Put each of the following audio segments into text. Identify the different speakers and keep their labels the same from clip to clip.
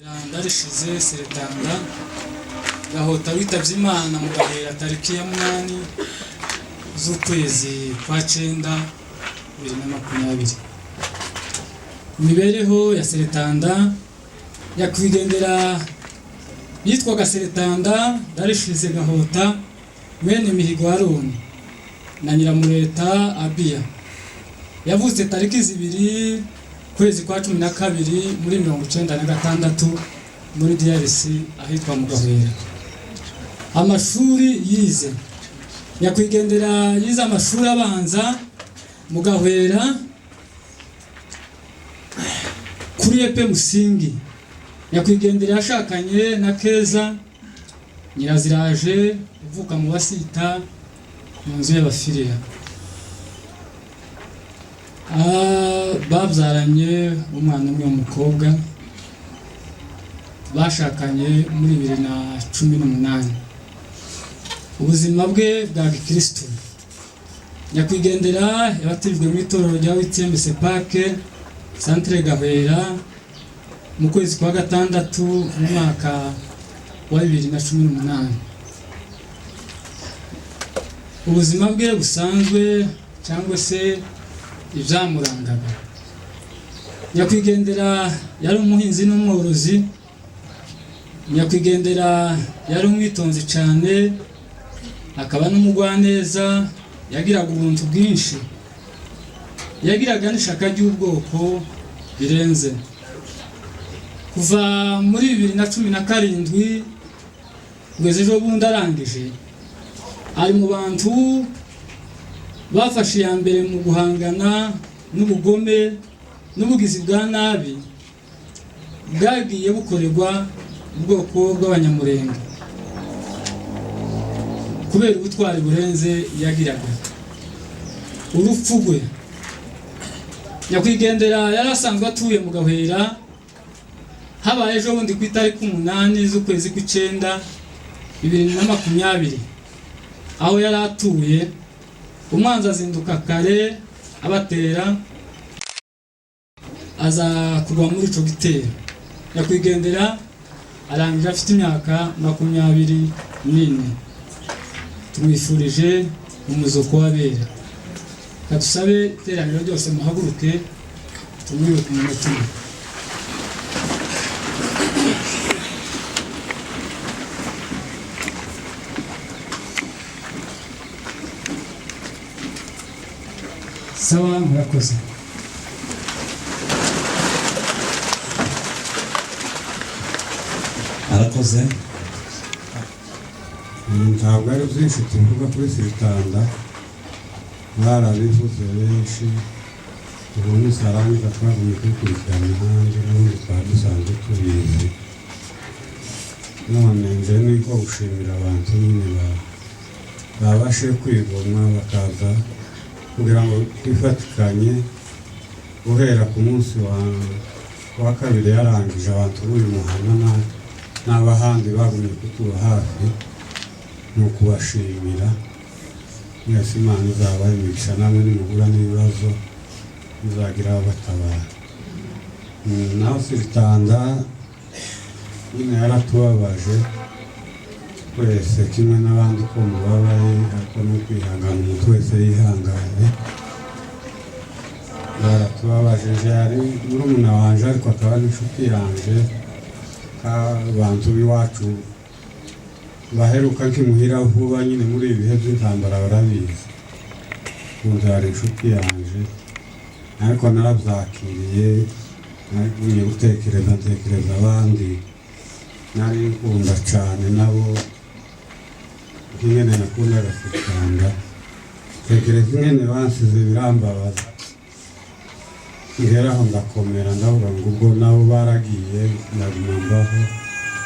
Speaker 1: Ndarishize Seretanda Gahota witavye Imana mu Gahera tariki ya 8 z'ukwezi kwa 9 2020. Imibereho ya Seretanda yakwigendera yitwaga Seretanda Ndarishize Gahota mwene Mihigo Aroni na Nyiramureta Abiya. Yavutse tariki 2 kwezi kwa 12 muri 1996 muri DRC ahitwa mu Gahera. Amashuri yize yakwigendera yize amashuri abanza mu Gahera kuri Epe Musingi. Yakwigendera yashakanye na Keza Nyiraziraje uvuka mu Basita mu nzu y'Abafiriya. Babyaranye umwana umwe w'umukobwa bashakanye muri 2018. Ubuzima bwe bwa Gikristo nyakwigendera yabatijwe mu itorero rya Witsembe Sepake Centre Gahera mu kwezi kwa 6 mu mwaka wa 2018. Ubuzima bwe busanzwe cyangwa se ibyamurangaga. Nyakwigendera yari umuhinzi n'umworozi. Nyakwigendera yari umwitonzi cyane, akaba n'umugwaneza, yagiraga ubuntu bwinshi, yagiraga n'ishaka ry'ubwoko birenze. Kuva muri 2017 kugeza ejo bundi arangije, ari mu bantu bafashe ya mbere mu guhangana n'ubugome n'ubugizi bwa nabi bwagiye bukorerwa ubwoko bw'abanyamurenge kubera ubutwari burenze yagiraga. Urupfu rwe nyakwigendera yari asanzwe atuye mu Gahera. Habaye ejo bundi ku itariki 8 z'ukwezi kwa 9 2020 aho yari atuye. Umwanzi azinduka kare abatera aza kugwa muri ico gitero. Nyakwigendera arangije afite imyaka 24. Tumwifurije umuzuko w'abera. Katusabe iteraniro ryose muhaguruke tumwibuke mu mutima. Sawa, murakoze.
Speaker 2: Arakoze.
Speaker 3: Ntabwo ari byinshi tuvuga kuri Seretanda, barabivuze benshi. Ubundi sarangiza twaguye kubikurikirana hanze n'ubundi twari dusanzwe tubizi. None nje niko gushimira abantu nyine babashe kwigomwa bakaza kugira ngo twifatikanye guhera ku munsi wa kabiri yarangije abantu b'uyu muhana n'abahandi bagumye kutuba hafi. Ni ukubashimira. Mwese Imana izabahe imigisha, namwe nimuhura n'ibibazo muzagira abatabara. Naho Seretanda nyine yaratubabaje twese kimwe n'abandi ko mubabaye, ariko no kwihangana umuntu wese yihanganye. Baratubabaje. Yari murumuna wanje ariko akaba n'inshuti yanje, abantu b'iwacu baheruka nkimuhira vuba nyine muri ibi bihe by'intambara barabizi. Umuntu yari inshuti yanje ariko narabyakiriye, nari gutekereza abandi nari nkunda cyane nabo nk'ingene nakundaga Seretanda. Tekereza ingene bansize birambabaza, ngeraho ndakomera ndavuga ngo ubwo nabo baragiye ndaguma mbaho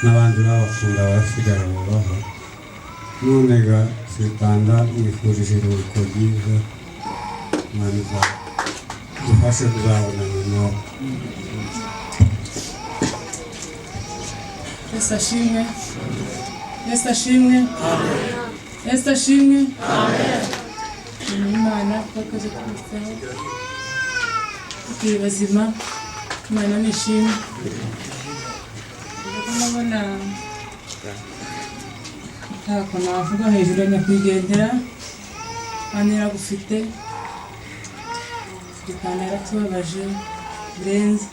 Speaker 3: n'abandi babakunda barasigara babaho. None ga Seretanda mwifurije iruhuko ryiza, Imana dufashe kuzabonana nawe.
Speaker 4: Yesu ashimwe. Yesu ashimwe. Yesu ashimwe. Imana twakoze kumusaba tukiri bazima. Imana nishimwe. ntako navuga hejuru ya nyakwigendera kandi yaragufite Sitana yaratubabaje birenze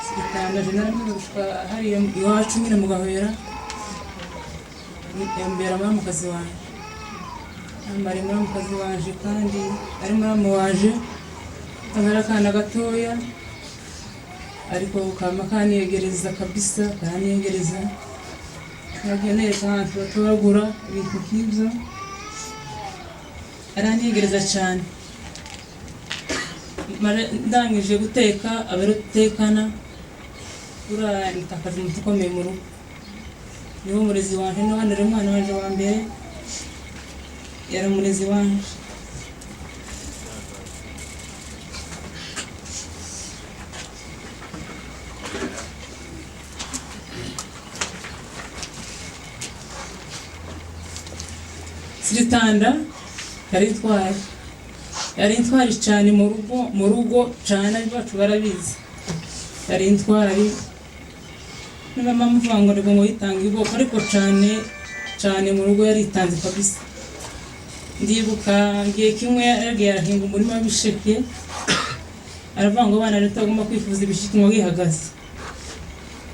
Speaker 4: Sitana jenaramaze gushika hariya iwacu nyine mu Gahwera yambera muramukazi wanjye amari muramukazi wanje kandi ari muramu waje akabera akana gatoya ariko kama kaniyegereza kabisa kaniyegereza nageneye kandi batoragura ibintu nk'ibyo araniyegereza cyane ndangije guteka abero tekana urantakaje umuti ukomeye mu rugo niwo murezi wanje n'abandi rero umwana wanje wa mbere yari umurezi wanje Sitanda yari intwari cyane mu rugo cyane bacu barabizi yari intwari niba mvuga ngo ngo yitanga iboko ariko cyane mu rugo yari itanze kabisa ndibuka ngiye kimwe yagiye arahinga umurima w'ibisheke aravuga ngo abana rero tugomba kwifuza ibisheke ngo gihagaze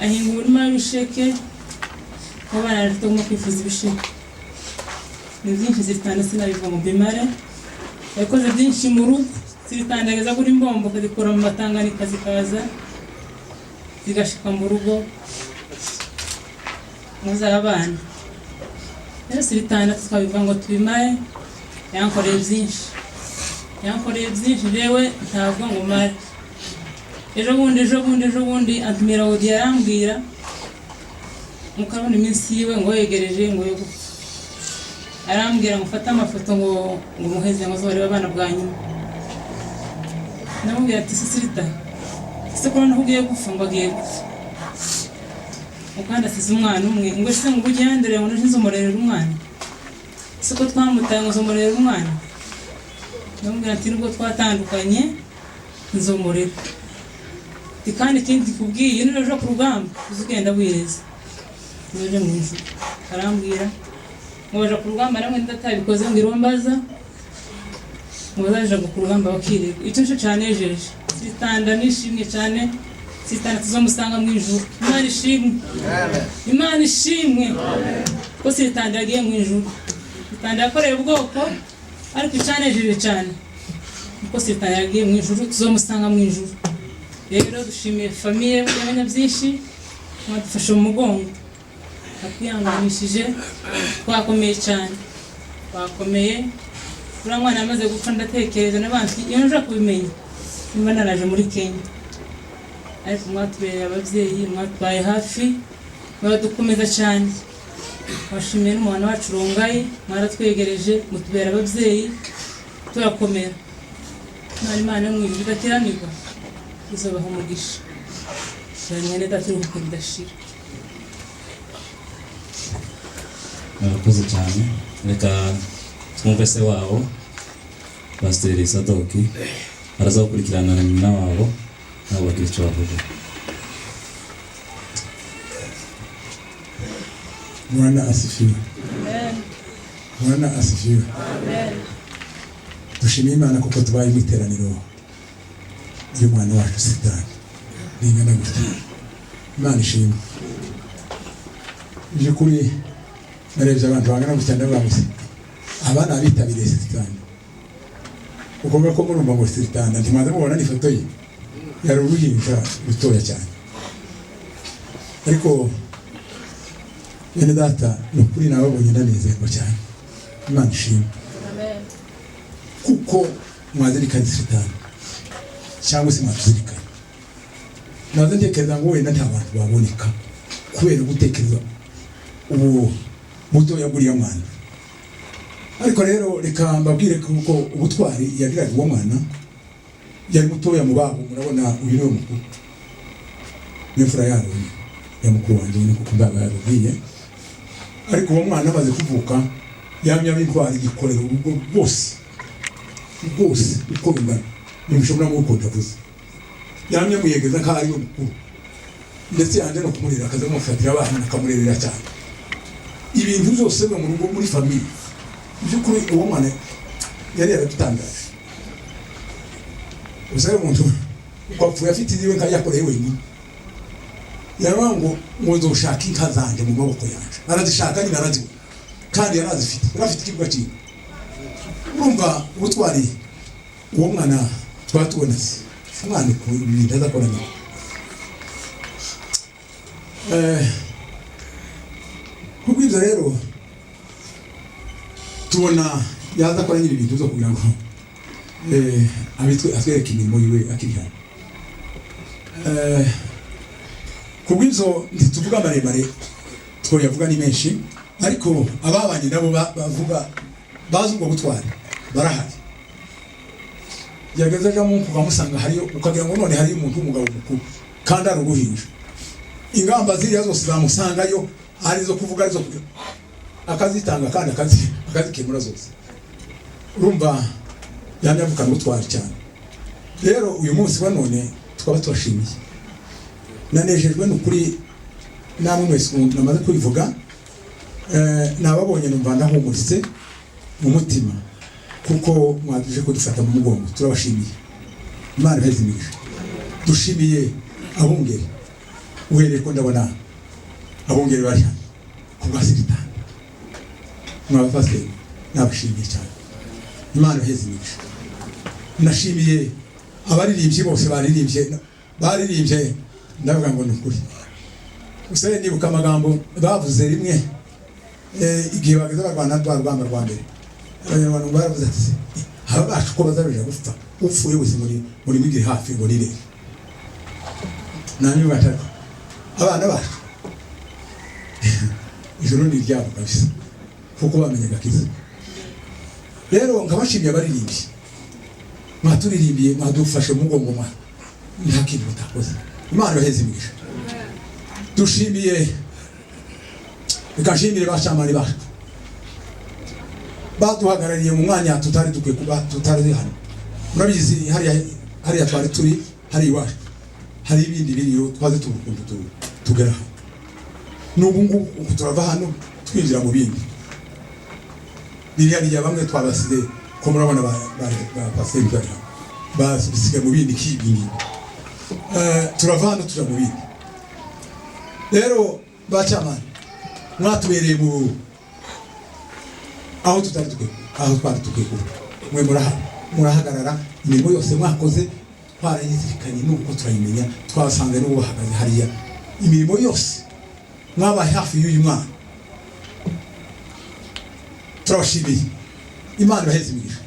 Speaker 4: ahinga umurima w'ibisheke abana rero tugomba kwifuza ibisheke ni byinshi Sitanda sinabivuga mu bimare yakoze byinshi mu rugo zitandageza kuri mbombo kazikura mu matanganika zikaza zigashika mu rugo muzabana rero Sitanda tukabivuga ngo tubimare yankoreye byinshi jewe ntabwo ngo mare ejo bundi antumira Odi arambwira mukabona iminsi yiwe ngo yegereje ngo yo gupfa arambwira ngo fata amafoto ngo muheze ngo zoreba abana bwa nyuma namubwira ati Sisirita ese ko nahugiye gupfa ngo agiye gupfa ukanda asize umwana umwe ngo ese ngo ugendere ngo nje nzomurerera umwana ese ko twamutaye ngo nzomurerera umwana namubwira ati nubwo twatandukanye nzomurera kandi ikindi kubwiye nijo ku rugamba uzugenda wireza nje mu ijuru arambwira ngoja ku rugamba namwe ndatabikoze ngo irombaza ngo zaje ku rugamba bakirego icyo cyo cyane jeje Sitanda nishimye cyane Sitanda tuzomusanga mu ijuru Imana ishimwe ko Sitanda yagiye mu ijuru Sitanda yakoreye ubwoko ariko cyane jeje cyane ko Sitanda yagiye mu ijuru tuzomusanga mu ijuru rero dushimiye famille y'abanya byinshi badufashe mu mugongo akwihanganishije twakomeye cyane twakomeye uriya mwana yamaze gupfa ndatekereza n'abandi iyo nje kubimenya nimba naraje muri Kenya ariko mwatubereye ababyeyi mwatwaye hafi baradukomeza cyane washimiye n'umuntu wacu Rongayi mwaratwegereje mutubera ababyeyi turakomera Imana yo mu ijuru idakiranirwa izobaha umugisha cyane daturuka bidashira
Speaker 2: murakoze cyane reka twumve se wabo Pasiteri Sadoki araza gukurikirana na nyina wabo nabo bagira icyo bavuga
Speaker 5: Bwana asifiwe Bwana asifiwe dushimiye Imana kuko tubaye mu iteraniro ry'umwana wacu Sitani ringana gutya Imana ishimwe by'ukuri narebye abantu bangana gutya ndabamuze abana bitabiriye Sitani ukomeye ko murumva ngo Sitani ntimaze mubona n'ifoto ye yari uruhinja rutoya cyane ariko bene data nukuri nababonye ndanezerwa cyane Imana ishimwe kuko mwazirikanye Sitani cyangwa se mwatuzirikanye naze ntekereza ngo wenda nta bantu baboneka kubera gutekereza ubu mutoya buriya mwana ariko rero reka mbabwire kuko ubutwari yagiraga uwo mwana yari mutoya mu babo murabona uyu niwe mukuru n'imfura yaro ya mukuru wanjye ni kuko mbaba yarubwiye ariko uwo mwana amaze kuvuka yamya bintwara igikorera urugo bwose uko bingana nimushobora gukunda vuze yamya muyegeza nkaho ari we mukuru ndetse yanje no kumurera akaza kumufatira abana akamurerera cyane ibintu byose mu rugo muri famille by'ukuri uwo mwana yari yaradutangaje uzaye umuntu kwapfuye afite iziwe nka yakoreye wenyine yaravuga ngo nzoshaka inka zanjye mu maboko yanje arazishaka nyine araziwe kandi yarazifite yarafite ikibuga cyiwe urumva ubutwari uwo mwana twatubona se umwana ku ibintu azakorana kubw'ibyo rero tubona yaza akora nyiri ibintu zo kugira ngo atwereke imirimo yiwe akiri hano kubw'ibyo ntituvuga maremare twoyavuga ni menshi ariko ababanye nabo bavuga bazi ubwo butwari barahari gerageza ajamo ukamusanga hariyo ukagira ngo none hariyo umuntu w'umugabo mukuru kandi ari uruhinja ingamba ziriya zose zamusangayo arizo kuvuga arizo akazitanga kandi akazikemura zose urumva yanyavukana ubutwari cyane rero uyu munsi wa none twaba tubashimiye nanejejwe n'ukuri namwe mwese namaze kubivuga nababonye numva ndahumuritse mu mutima kuko mwaduje kudufata mu mugongo turabashimiye Imana ibazimije dushimiye abungeri uhereye ko ndabona abungeri bari hano kubasirita mwabafashe nabashimiye cyane Imana ibazimije nashimiye abaririmbyi bose baririmbye ndavuga ngo nukuri usere nibuka amagambo bavuze rimwe igihe bageze barwana rwamba rwa mbere abanyarwanda baravuze ati haba bacu ko bazabija gupfa upfuye wese muri migire hafi ngo nire nani batatu abana bacu ijoro ni ryabo kabisa kuko bamenyaga kiza rero nkabashimiye abaririmbyi mwaturirimbiye mwadufashe mu mugongo mwa nta kintu mutakoze Imana ibaheze imigisha dushimiye bikashimire bashamari bacu baduhagarariye mu mwanya tutari dukwiye kuba tutari hano murabizi hariya twari turi hari iwacu hari ibindi biriyo twaze tubukundu tugera n'ubu ngubu turava hano twinjira mu bindi biriya bamwe twabasize ko murabona ba paseri basige mu bindi kibingi turava hano tuja mu bindi rero bacamana mwatubereye mu aho tutari tukwe aho twari tukwe mwe murahagarara imirimo yose mwakoze twarayizirikanye nuko turayimenya twasanze n'ubu bahagaze hariya imirimo yose mwabaye hafi y'uyu mwana turabashimiye Imana ibaheze imigisha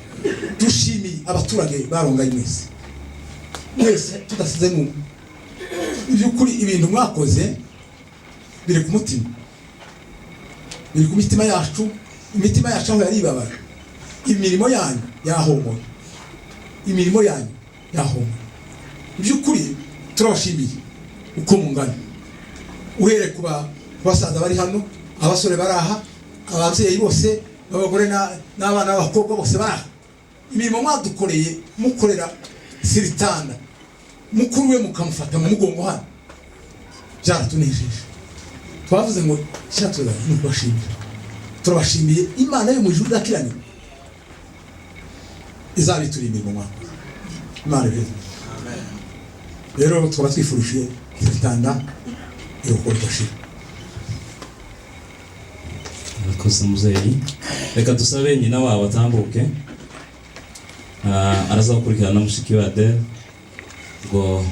Speaker 5: dushimiye abaturage barongaye mwese tudasize mu by'ukuri ibintu mwakoze biri ku mutima biri ku mitima yacu imitima yacu aho yari ibabara imirimo yanyu yahomoye by'ukuri turabashimiye uko mungana uhere kuba basaza bari hano abasore baraha ababyeyi bose abagore n'abana b'abakobwa bose baraha imirimo mwadukoreye mukorera siritana mukuru we mukamufata mu mugongo hano byaratunejeje twavuze ngo cyatuza no kubashimira turabashimiye Imana yo mu ijuru dakiranye izabituri imirimo mwako Imana beza rero twaba twifurije siritanda irokordashira
Speaker 2: Murakoze muzeyi reka dusabe nyina wabo atambuke araza gukurikirana na mushiki wa Adele ngo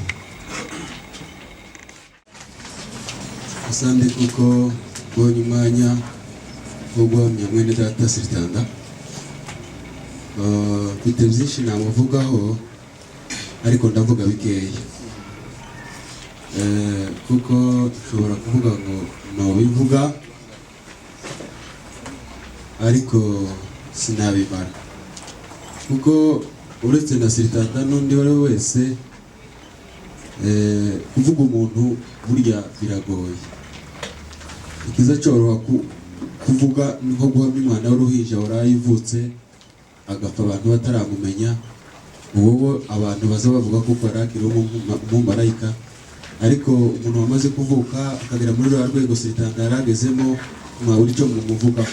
Speaker 3: asante kuko mbonye umwanya wo guhamya mwene data Siritanda mfite byinshi namuvugaho ariko ndavuga bikeya kuko nshobora kuvuga ngo nobivuga ariko sinabimara kuko uretse na Siritanda n'undi wari wese kuvuga umuntu burya biragoye ikiza cyoroha kuvuga nko guhamya umwana w'uruhinja warayivutse agapfa abantu bataramumenya uwo abantu baza bavuga ko arakira umumarayika
Speaker 6: ariko umuntu wamaze kuvuka akagera muri rwa rwego Sitanda yaragezemo mwabura icyo mumuvuga.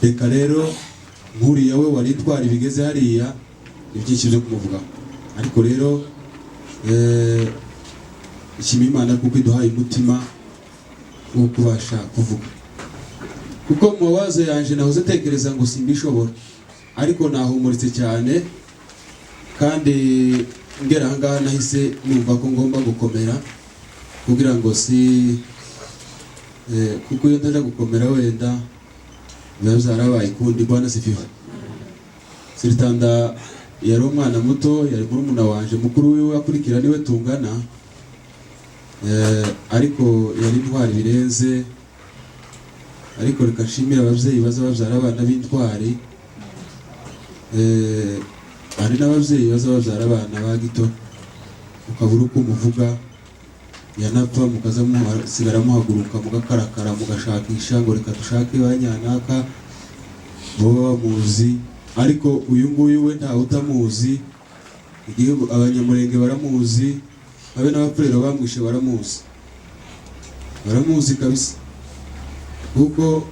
Speaker 6: Reka rero nkuriya we wari twari bigeze hariya ibyinshi byo kumuvuga, ariko rero ishima Imana kuko iduhaye umutima wo kubasha kuvuga, kuko mu mawazo yanje nahoze tekereza ngo simbishobora, ariko nahumuritse cyane kandi ngera aha ngaha nahise numva ko ngomba gukomera kugira ngo kuko iyo ndaje gukomera wenda biba byarabaye kundi. Bwana sifiwe. Sitanda yari umwana muto, yari murumuna wanje mukuru wiwe akurikira niwe tungana, ariko yari intwari birenze. Ariko reka nshimire ababyeyi baza babyara abana b'intwari, hari n'ababyeyi baza babyara abana ba gito ukabura uko umuvuga, yanapfa mukaza musigara muhaguruka mugakarakara mugashakisha ngo reka dushake banyanaka bo bamuzi, ariko uyu nguyu we ntawe utamuzi. Igihugu abanyamurenge baramuzi, abe n'abapfurero bamwishe baramuzi kabisa, kuko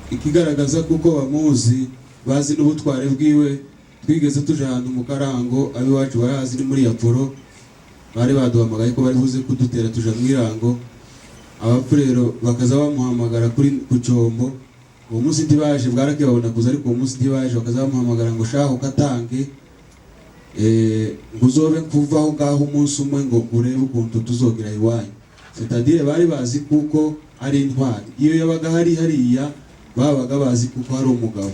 Speaker 6: ikigaragaza kuko bamuzi bazi n'ubutware bwiwe. Twigeze tuje ahantu mu Karango, abiwacu barazi ni muri Yaporo, bari baduhamagaye ko bari buze kudutera tuja mu Irango, abapfurero bakaza bamuhamagara ku Cyombo. Uwo munsi ndibaje bwarake babona kuza, ariko uwo munsi ndibaje bakaza bamuhamagara ngo shaho katange nguzobe kuvaho ngaho umunsi umwe ngo urebe ukuntu tuzogera iwanyu. C'est-à-dire bari bazi kuko ari intwari, iyo yabaga hariya babaga bazi kuko hari umugabo,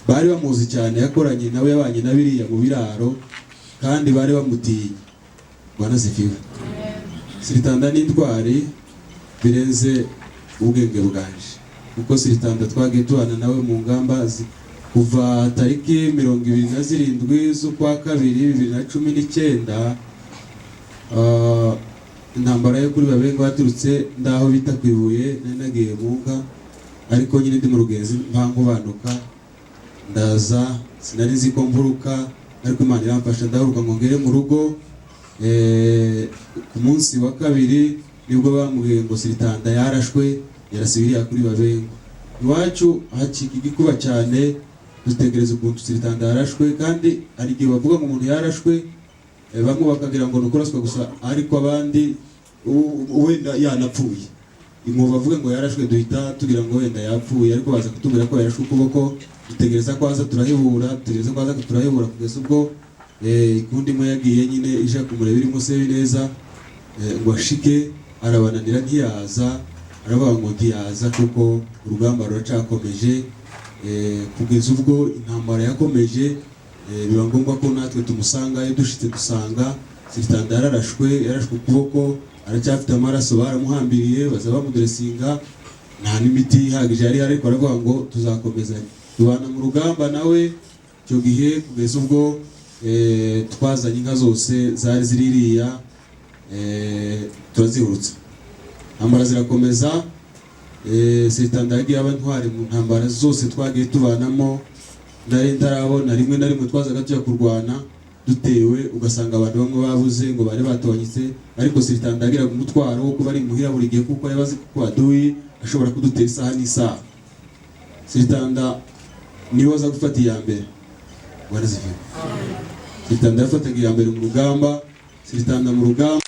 Speaker 6: bari bamuzi cyane, yakoranye nawe yabanye na biriya mu biraro kandi bari bamutinya. Bwana sifiwe. Sitanda n'intwari birenze ubwenge bwanje, kuko Sitanda twagiye tubana nawe mu ngamba kuva tariki 27 z'ukwa kabiri 2019. Intambara yo kuri Babenga baturutse ndaho bita kwibuye nagiye bunga, ariko nyine ndi mu rugenzi mpangubanuka ndaza, sinari nzi ko mvuruka, ariko Imana iramfasha ndahuruka ngo ngere mu rugo. Ku munsi wa kabiri nibwo bamubwiye ngo Sitanda yarashwe, yarasubiriye kuri Babenga. Iwacu hakika igikuba cyane, dutegereza ukuntu Sitanda yarashwe, kandi hari igihe bavuga ngo umuntu yarashwe bamwe bakagira ngo nukuraswa gusa, ariko abandi wenda yanapfuye. Inkuba bavuga ngo yarashwe duhita tugira ngo wenda yapfuye, ariko baza kutubwira ko yarashwe ukuboko. Dutegereza ko aza turahebura kugeza ubwo ikundi imwe yagiye nyine ije kumureba irimo Sebi neza ngo ashike, arabananira ntiyaza, aravuga ngo ntiyaza kuko urugamba ruracakomeje. Kugeza ubwo intambara yakomeje, biba ngombwa ko natwe tumusangayo. Dushitse dusanga Sitanda yarashwe ukuboko, aracyafite amaraso, baramuhambiriye baza bamuderesinga, nta n'imiti ihagije yari ariko aravuga ngo tuzakomezanya. Tubana mu rugamba nawe icyo gihe, kugeza ubwo twazanye inka zose zari ziririya, turazihurutsa, intambara zirakomeza. Sitanda yagiye aba ntwari mu ntambara zose twagiye tubanamo, nari ndarabona rimwe na rimwe twazaga tujya kurwana dutewe, ugasanga abantu bamwe babuze ngo bari batonyitse, ariko Sitanda yagiraga umutwaro wo kuba ari muhira buri gihe, kuko yabazi ko aduyi ashobora kudutera isaha n'isaha. Sitanda niwe waza gufata iya mbere. Bwana sifiwe. Sitanda yafataga iya mbere mu rugamba. Sitanda mu rugamba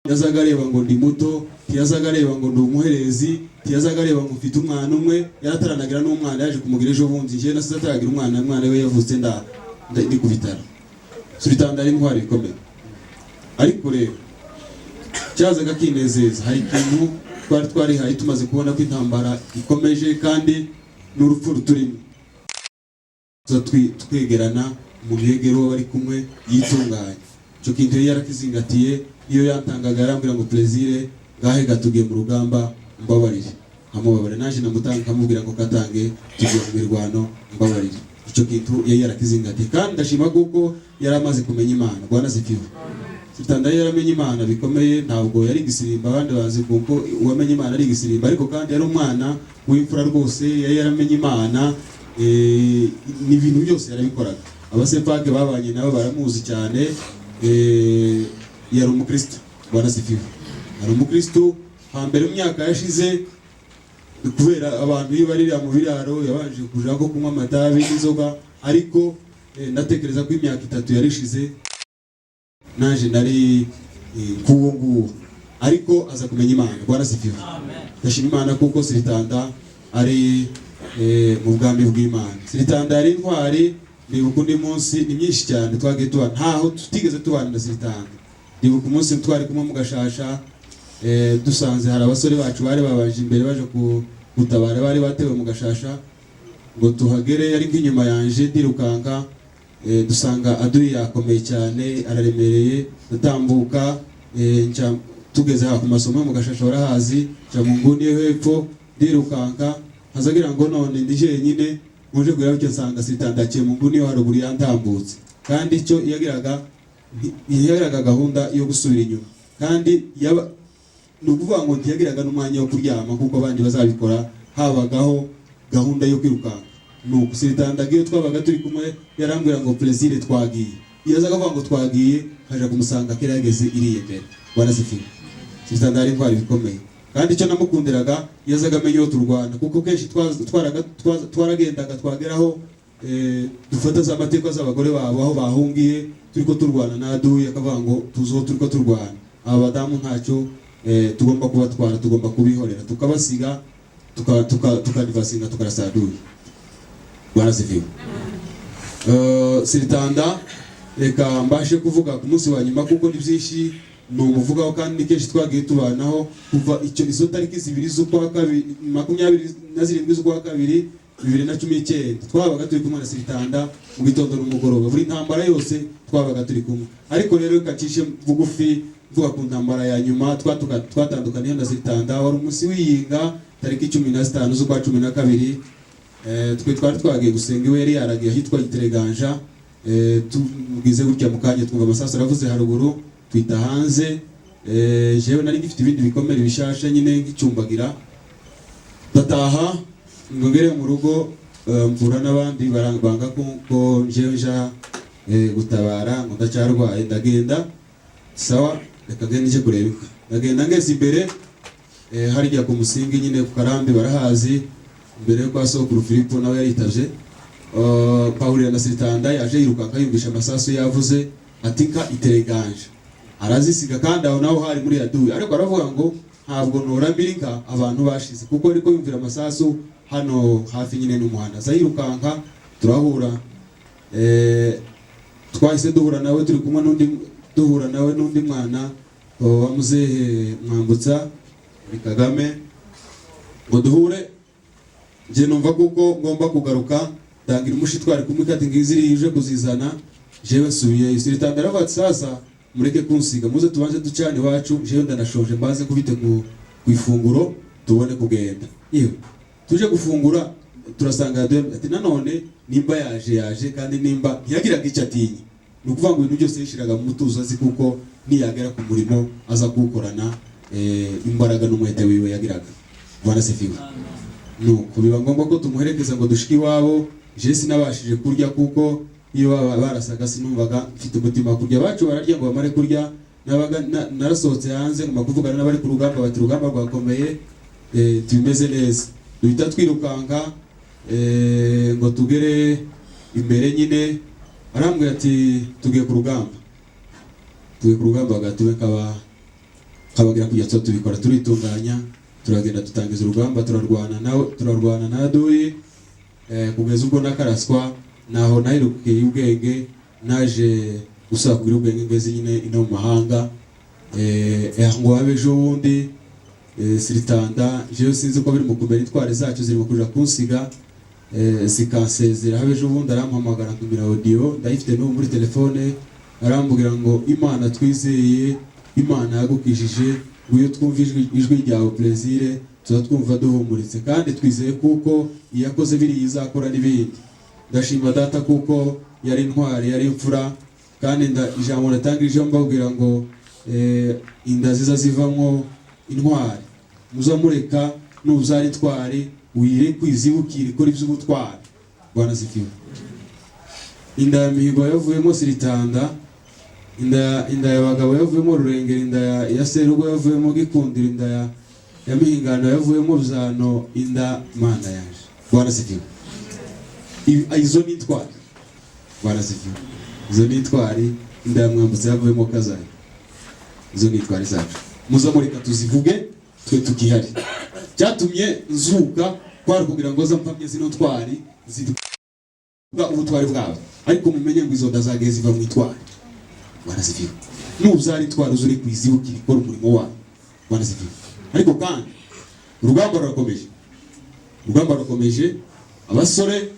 Speaker 6: yazaga areba ngo ndi muto, tiyazaga areba ngo ndi umuherezi, tiyazaga areba ngo mfite umwana umwe. Yarataranagira n'umwana yaje kumugira ejo bundi, je nasize ataragira umwana we yavutse ndi ku bitaro. Sitanda ari intwari ikomeye, ariko rero cyazaga kinezeza, hari ikintu twari hayi tumaze kubona ko intambara ikomeje kandi n'urupfu ruturimo. Twegerana mu yegero bari kumwe yitunganye. Cyo kintu yarakizingatiye, iyo yatangaga yarambwira ngo Plaisir ngahe gatugiye mu rugamba mbabarire, amubabare naje namutanga kamubwira ngo katange tugiye mu mirwano mbabarire. Icyo kintu yarakizingatiye, kandi ndashima kuko yaramaze kumenya Imana. Bwana sifiwe. Sitanda yaramenye Imana bikomeye, ntabwo yari gisirimba, abandi bazi kuko uwamenye Imana ari gisirimba, ariko kandi yari umwana w'imfura rwose, yaramenye Imana. N'ibintu byose yarabikoraga. Abasepake babanye nabo baramuzi cyane, yari umukristo. Bwana sifiwe. ari umukristo hambere mu myaka yashize, kubera abantu iyo barira mu biraro yabanje kuja ko kunywa amatabi n'inzoga, ariko ndatekereza ko imyaka 3 yarishize naje nari kuwo nguwo, ariko aza kumenya Imana. Bwana sifiwe. Ndashima Imana kuko Siritanda ari mu bwami bw'Imana. Siritanda yari intwari, nibuka undi munsi ni myinshi cyane twagiye tubana, ntaho tutigeze tubana na Siritanda. Nibuka umunsi twari kumwe mu Gashasha, dusanze hari abasore bacu bari babaje imbere baje gutabara, bari batewe mu Gashasha ngo tuhagere, yari nk'inyuma yanje ndirukanka, dusanga aduyi yakomeye cyane araremereye, dutambuka tugeze ku masomo mu Gashasha barahazi, cya mu nguni yo hepfo ndirukanka, hazagira ngo none ndi jenyine muje kugira cyo nsanga Siritanda cye mu nguni yo haruguru yantambutse, kandi icyo yagiraga gahunda yo gusubira inyuma, kandi nukuvuga ngo ntiyagiraga n'umwanya wo kuryama kuko abandi bazabikora, habagaho gahunda yo kwirukanka. Nuko Siritanda giye twabaga turi kumwe yarambwira ngo plaisir twagiye, yazaga avuga ngo twagiye, haje kumusanga kera yageze iriye mbere. Bwana sifiwe. Siritanda ari intwari bikomeye, kandi icyo namukundiraga yazaga amenyo turwana, kuko kenshi twaragendaga twageraho dufata za mateka z'abagore babo aho bahungiye, turiko turwana naduye, akavuga ngo tuzo turiko turwana aba badamu ntacyo tugomba kubatwara, tugomba kubihorera tukabasiga tukadivasinga tukarasaduye. Bwana sifiwe. Siritanda reka mbashe kuvuga ku munsi wa nyuma kuko ni byinshi numuvugaho, kandi kenshi twagiye tubanaho kuva izo tariki 2 z'ukwa kabiri 27 z'ukwa kabiri 2019 twabaga turi kumwe na Siritanda mu gitondo n'umugoroba, buri ntambara yose twabaga turi kumwe. Ariko rero kacishe bugufi vuga ku ntambara ya nyuma twatandukaniye na Siritanda, wari umunsi w'iyinga tariki 15 z'ukwa 12, twe twari twagiye gusenga iwe yari yaragiye hitwa Itereganja, tugize gutya mukanye twumva amasasu aravuze haruguru, twita hanze, jewe nari ngifite ibindi bikomere bishasha nyine nk'icyumbagira, ndataha ngongere mu rugo, mvura n'abandi baranga ko jewe nja gutabara ngo ndacyarwaye, ndagenda sawa reka gende nje kureba, ndagenda ngeze imbere harya ku musingi nyine ku Karambi barahazi, imbere yo kwa Sokuru Filipo nawe yaritavye, Pauline na Siritanda yaje yirukanka yumvisha amasasu yavuze ati nka Itereganje, arazisiga kandi aho naho hari muri yaduye, ariko aravuga ngo ntabwo norambira inka abantu bashize, kuko ariko yumvira amasasu hano hafi nyine n'umuhanda. Zayirukanka turahura, twahise duhura nawe turi kumwe n'undi mwana wa muzehe Mwambutsa muri Kagame, ngo duhure, nje numva kuko ngomba kugaruka, tangira umushi twari kumwe kati ngiziri yuje kuzizana, jewe nsubiye. Siritanda aravuga ati sasa mureke kunsiga, muze tubanje ducane iwacu, jewe ndanashonje mbaze kubite ku ifunguro tubone kugenda. Yewe tuje gufungura turasanga ati nanone nimba yaje kandi nimba ntiyagiraga icyo atinye, nukuvuga ngo ibintu byose yishiraga mu mutuzo azi kuko niyagera ku murimo aza kuwukorana imbaraga n'umwete wiwe yagiraga. Bwana sifiwe. Nuko biba ngombwa ko tumuherekeza ngo dushike iwabo, je sinabashije kurya kuko iyo barasaga sinumvaga mfite umutima kurya, bacu bararya ngo bamare kurya, nabaga narasohotse hanze ngoma kuvugana n'abari ku rugamba, bati rugamba rwakomeye, tubimeze neza, duhita twirukanka ngo tugere imbere nyine, arambwira ati tugiye ku rugamba gatube kabagira kujya tubikora, turitunganya turagenda dutangiza urugamba, turarwana na aduyi, kugeza ubwo nakaraswa naho nahirukiye ubwenge, naje gusakura ubwenge ngeze nyine ino mu mahanga, ngo abejo wundi Siritanda jewe sinzi ko biri mu kumera itware zacu ziri mu kuja kunsiga, zikansezera. Habejo wundi arampamagara ntumira audio, ndayifite no muri telefone, arambwira ngo Imana twizeye, Imana yagukishije, uyu twumva ijwi ryawe plaisir, tuzatwumva duhumuritse, kandi twizeye kuko iyakoze biri yizakora n'ibindi. Ndashima data kuko yari intwari, yari imfura, kandi ijambo natangirije mbabwira ngo inda ziza zivamwo intwari, muzamureka nuzari intwari uyire kwizibukira ikora iby'ubutwari. Bwana sifiwe. Inda ya mihigo yavuyemo Siritanda, inda y'abagabo yavuyemo Rurengera, inda ya Serugo yavuyemo Gikundiro, inda ya Mihingano yavuyemo Bizano, inda Mana yaje. Bwana sifiwe. Izo ni intwari. Bwana sifiwe. Izo ni intwari, inda ya Mwambutsa yavuyemo Kazari. Izo ni intwari zacu. Muzamurika tuzivuge twe tukihari. Cyatumye nzuka kwari kugira ngo zampamye zino ntwari zivuga ubutwari bwabo, ariko mumenye ngo izo ndazageze ziva mu itwari. Bwana sifiwe. Nuzari twari uzuri kwizibukira ikora umurimo wawe. Bwana sifiwe. Ariko kandi urugamba rurakomeje. Urugamba rukomeje, abasore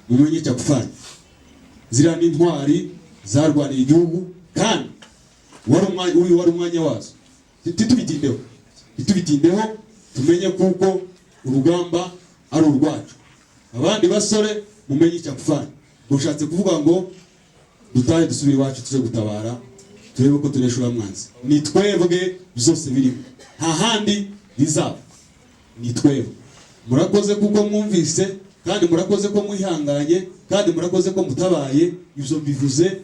Speaker 6: mumenye cyo gufanya. Ziriya ni intwari zarwanira igihugu kandi wari umwanya wazo. Titubitindeho tumenye kuko urugamba ari urwacu. Abandi basore mumenye cyo gufanya. Ushatse kuvuga ngo dutahe dusubire iwacu tuze gutabara, turebe ko tureshura mwanzi. Ni twebwe byose birimo, nta handi bizaba. Ni twebwe. Murakoze kuko mwumvise, kandi murakoze ko mwihanganye, kandi murakoze ko mutabaye. Ibyo bivuze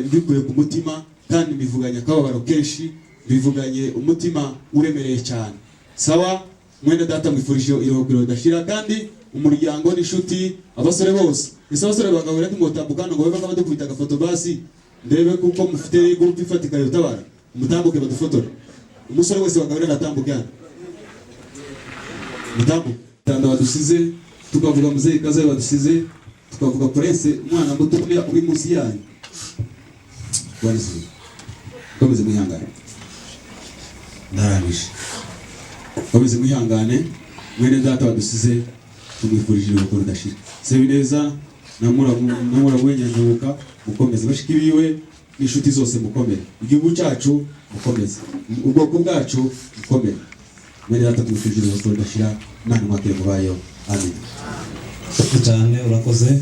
Speaker 6: mbikuye ku mutima, kandi mbivuganye akababaro kenshi, bivuganye umutima uremereye cyane. Sawa, mwene data mwifurije iruhukiro ridashira, kandi umuryango n'inshuti, abasore bose. Ese abasore bagahura timotambukana ngo bebe badukubita agafoto basi, ndebe kuko mufite groupe ifatika yotabara, umutambuke badufotore. Umusore wese bagahura natambukana. Mutambuke tanda badusize, tukavuga muzeyi Kazayi badusize, tukavuga Prince umwana muto uri munsi yanyu. Bwanizi. Komeze mwihangane. Ndarangije. Komeze mwihangane. Mwene data badusize, tumwifurije iruhuko ridashira. Sebineza namura mwenyanduka, mukomeze bashiki biwe n'inshuti zose mukomere. Igihugu cyacu mukomeze. Ubwoko bwacu mukomere. Mwene data tumwifurije iruhuko ridashira, nani mwakire mubayo. Amen.
Speaker 2: cyane urakoze.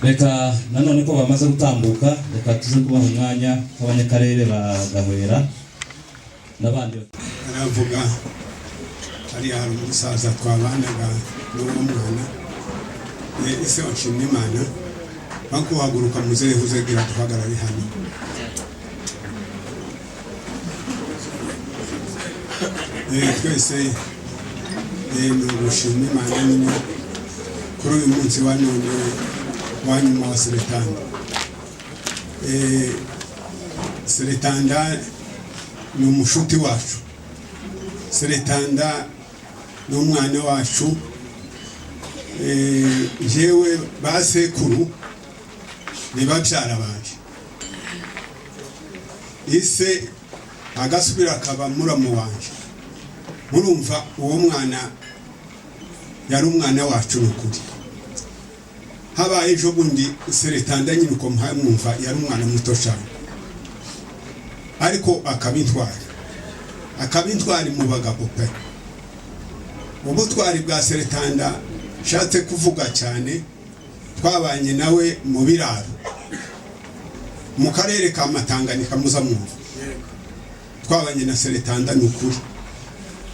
Speaker 2: Reka nanone ko bamaze gutambuka, reka tuze kubaha umwanya w'abanyakarere bagahwera n'abandi.
Speaker 3: Aravuga hari umusaza twabanaga n'uwo mwana, ise washimye Imana bakuhaguruka muzehe uzegira tuhagarare hano. Twese n'ugushimye Imana nyine kuri uyu munsi wa none wa nyuma wa Seletanda. Seletanda ni umushuti wacu. Seletanda ni umwana wacu. Jewe basekuru ni babyara banje. Ise agasubira akaba muramu wanje. Murumva uwo mwana yari umwana wacu n'ukuri. Habaye ejo bundi Seletanda nyine uko mwumva yari umwana muto cyane, ariko akabintwari mu bagabo pe. Ubutwari bwa Seletanda shatse kuvuga cyane, twabanye nawe mu biraro mu karere ka Matanganika muza mwumva. Twabanye na Seletanda n'ukuri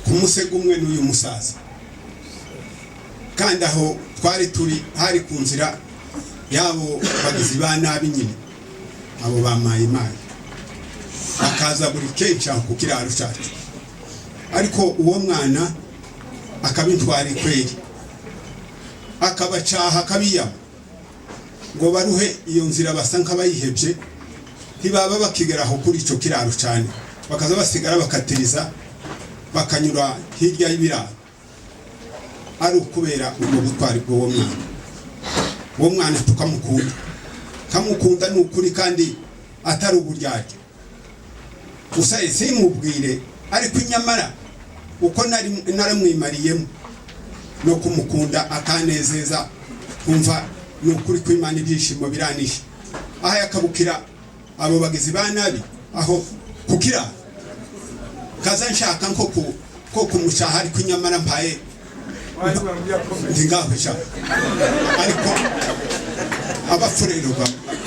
Speaker 3: ku musego umwe n'uyu musaza, kandi aho twari turi hari ku nzira yabo bagizi ba nabi nyine, abo bamaye Imana akaza buri kenshi ku kiraro cyacu. Ariko uwo mwana akabintwari kweli, akabacaha akabiyama ngo baruhe iyo nzira basa nk'abayihebye, ntibaba bakigeraho kuri icyo kiraro cyane, bakaza basigara bakatiriza bakanyura hirya y'ibiraro. Ari ukubera ubwo butwari bw'uwo mwana. Uwo mwana tukamukunda n'ukuri, kandi atari uburyarya. Gusa simubwire, ariko inyamara uko naramwimariyemo no kumukunda akanezeza, kumva n'ukuri ko Imana ibyishimo biranisha. Aha yakabukira abo bagizi ba nabi aho kukira kaza nshaka nko kumucaha, ariko inyamara mpaye ndingafisha. Ariko abafurero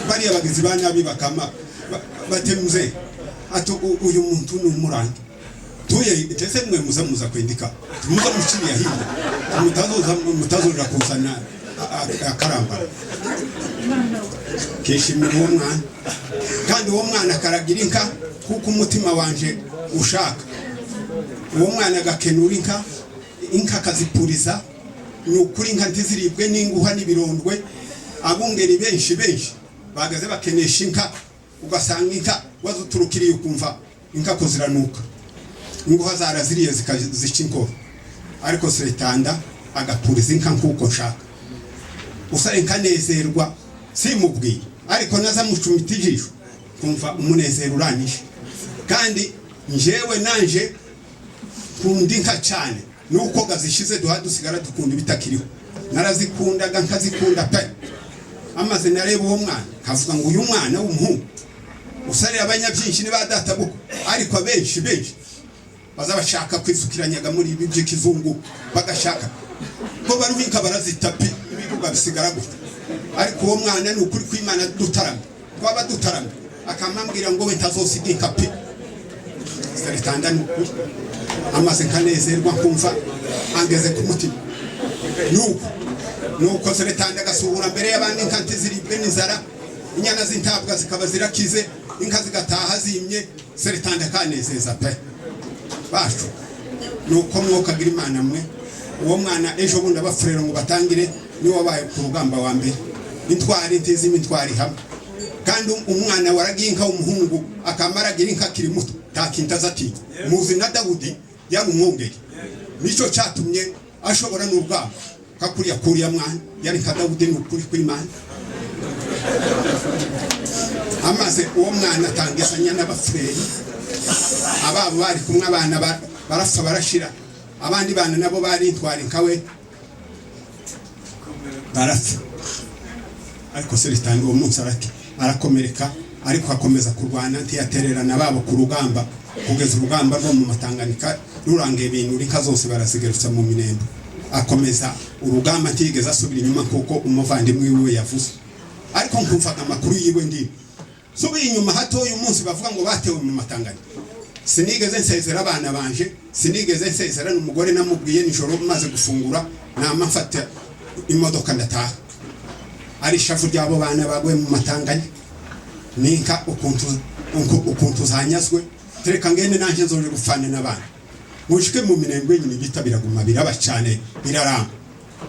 Speaker 3: bari abagizi ba nabi bakama batemuze ati uyu muntu n'umurangi tuye ndetse mwe muza kwendika muza muciri yahiye mutazoza kuzana akaramba. kishimira uwo mwana kandi uwo mwana akaragira inka kuko umutima wanje ushaka uwo mwana agakenura inka akazipuriza ni ukuri inka ntiziribwe n'inguha n'ibirondwe abungeri benshi bagaze bakenesha inka ugasanga inka wazuturukiriye ukumva inka ko ziranuka inguha zaraziriye zikazica inkoro ariko Seretanda agapuriza inka nkuko nshaka usare nkanezerwa simubwiye ariko naza mucumita ijisho kumva umunezero uranyishe kandi njewe nanje kundi inka cyane nuko gazishize dusigara dukunda ibitakiriho narazikundaga nkazikunda pe amaze nareba uwo mwana kavuga ngo uyu mwana w'umuhungu usare abanyabyinshi ni badatabuko ariko benshi bazabashaka kwisukiranyaga muri ibi by'ikizungu bagashaka ko baruhinka barazitapi ibivuga bisigara gutya ariko uwo mwana ni ukuri kw'Imana dutaramye twaba dutaramye akamambwira ngo we ntazosiga inkapi Seretanda ni ukuri amaze nkanezerwa kumva angeze ku mutima nuko Seretanda agasubura mbere y'abandi inka ntiziribwe n'inzara inyana z'intabwa zikaba zirakize inka zigataha zimye Seretanda kanezeza pe bacu nuko mwokagira Imana mwe uwo mwana ejo bundi abafurero ngo batangire ni wabaye ku rugamba wa mbere intwari ntizi imitwari hamwe kandi umwana waragiye inka w'umuhungu akamaragira inka kiri muto takintaza ati muzi na Dawudi yari umwungeri nico cyatumye ashobora n'urugamba kakuriya mwana yari nka Dawudi ni ukuri kw'Imana amaze uwo mwana atangisanya n'abafureri ababo bari kumwe abana barapfa barashira abandi bana nabo bari intwari nkawe barapfa ariko Seretanda uwo munsi arakomereka ariko akomeza kurwana ntiyatererana babo ku rugamba kugeza urugamba rwo mu Matanganika rurangiye ibintu inka zose barazigerutsa mu Minembwe akomeza urugamba ntigeze asubira inyuma kuko umuvandimwe wiwe yavuze ariko nkumvaga amakuru yiwe ndi subiye inyuma hato uyu munsi bavuga ngo batewe mu Matanganika sinigeze nsezera abana banje sinigeze nsezera n'umugore namubwiye nijoro maze gufungura namafata imodoka ndataha ari shafu ryabo bana bagwe mu Matanganika ninka ukuntu zanyazwe tereka ngene nanje nzoje gufana n'abana mushike mu Minembwe nyine bitabira guma biraba cyane biraramba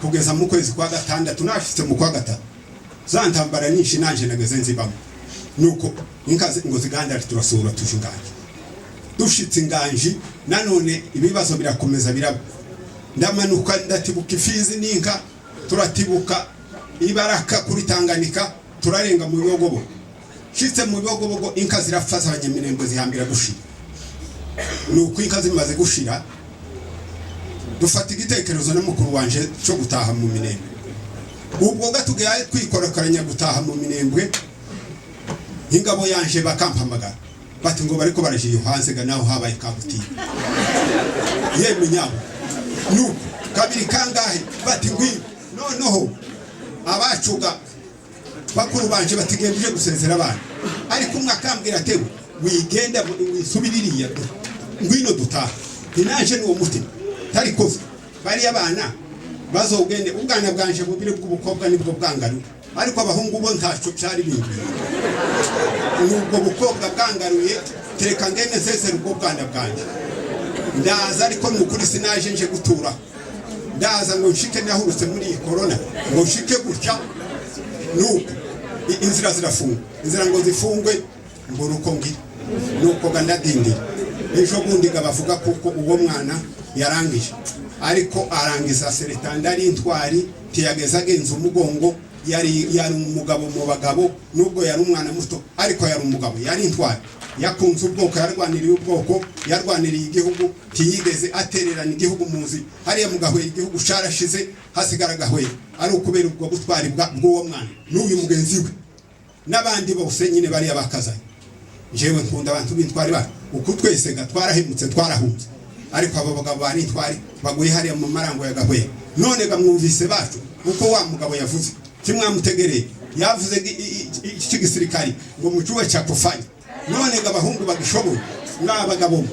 Speaker 3: kugeza mu kwezi kwa gatandatu nashitse mu kwa gatatu zantambara nyinshi nanje nageze nzibamo nuko inka ngo ziganda turasura tujinganje dushitse inganji nanone ibibazo birakomeza biraba ndamanuka ndatibuka ifizi n'inka turatibuka ibaraka kuri Tanganika turarenga mu Bibogobo shitse mu Bibogobo inka zirafaza abanyaminembwe zihambira gushira nuko inka zimaze gushira dufata igitekerezo na mukuru wanje cyo gutaha mu Minembwe ubwo gatugaye twikorokaranya gutaha mu Minembwe ingabo yanje bakampamagara bati ngo bariko baraje hanze ga naho habaye kabuti yemwe nyabo nuko kabiri kangahe bati ngwi noneho abacuga bakuru banje batigenduje gusezera abana ariko mwakambwira tewe wigenda wisubiririya ngwino dutaha inaje n'uwo mutima tari koze bari abana bazogende ubwana bwanje bubire bw'ubukobwa nibwo bwangaru ariko abahungu bo ntaco cyari bindi nubwo bukobwa bwangaruye tereka ngene sesera ubwo bwana bwanje ndaza ariko nukuri sinaje nje gutura ndaza ngo nshike nahurutse muri iyi corona ngo nshike gutya nuko inzira zirafunga inzira ngo zifungwe ngo ruko ngira nuko gandadindira ejo bundi gabavuga kuko uwo mwana yarangije ariko arangiza Seretanda ari intwari tiyageza genza umugongo yari umugabo mu bagabo nubwo yari umwana muto ariko yari umugabo yari intwari yakunze ubwoko yarwaniriye ubwoko yarwaniriye igihugu tiyigeze atererana igihugu muzi hariya mugahwe igihugu carashize hasigara gahwe ari ukubera ubwo butwari bw'uwo mwana n'uyu mugenzi we n'abandi bose nyine bari abakazanye jewe nkunda abantu b'intwari ba uko twese gatwarahemutse twarahunze ariko abo bagabo bari intwari baguye hariya mu marango ya gahwe none gamwumvise bacu uko wa mugabo yavuze kimwamutegereye yavuze iki gisirikari ngo mucuwe cyakufanya none gabahungu bagishoboye n'abagabo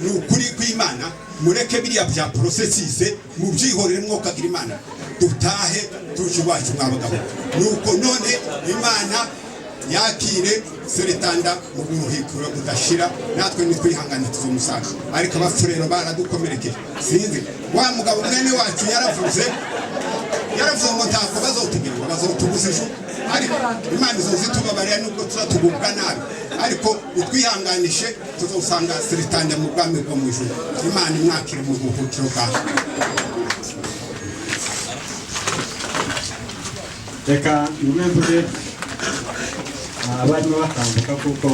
Speaker 3: n'ukuri kw'Imana mureke biriya bya processes mu byihorere mwokagira Imana dutahe tuje wacu mwabagabo nuko none Imana yakire seretanda mu buruhikiro budashira natwe nitwihangane tuzomusanga ariko abafurero baradukomerekeje sinzi wa mugabo mwene wacu yaravuze ngo ntabwo bazotugira ngo bazotubuza ejo ariko imana izozitubabarira nubwo tuzatugubwa nabi ariko utwihanganishe tuzosanga seretanda mu bwami bwo mu ijuru imana imwakire mu buruhukiro bwawe.
Speaker 7: Reka nyuma mvuge abarimo batambuka kuko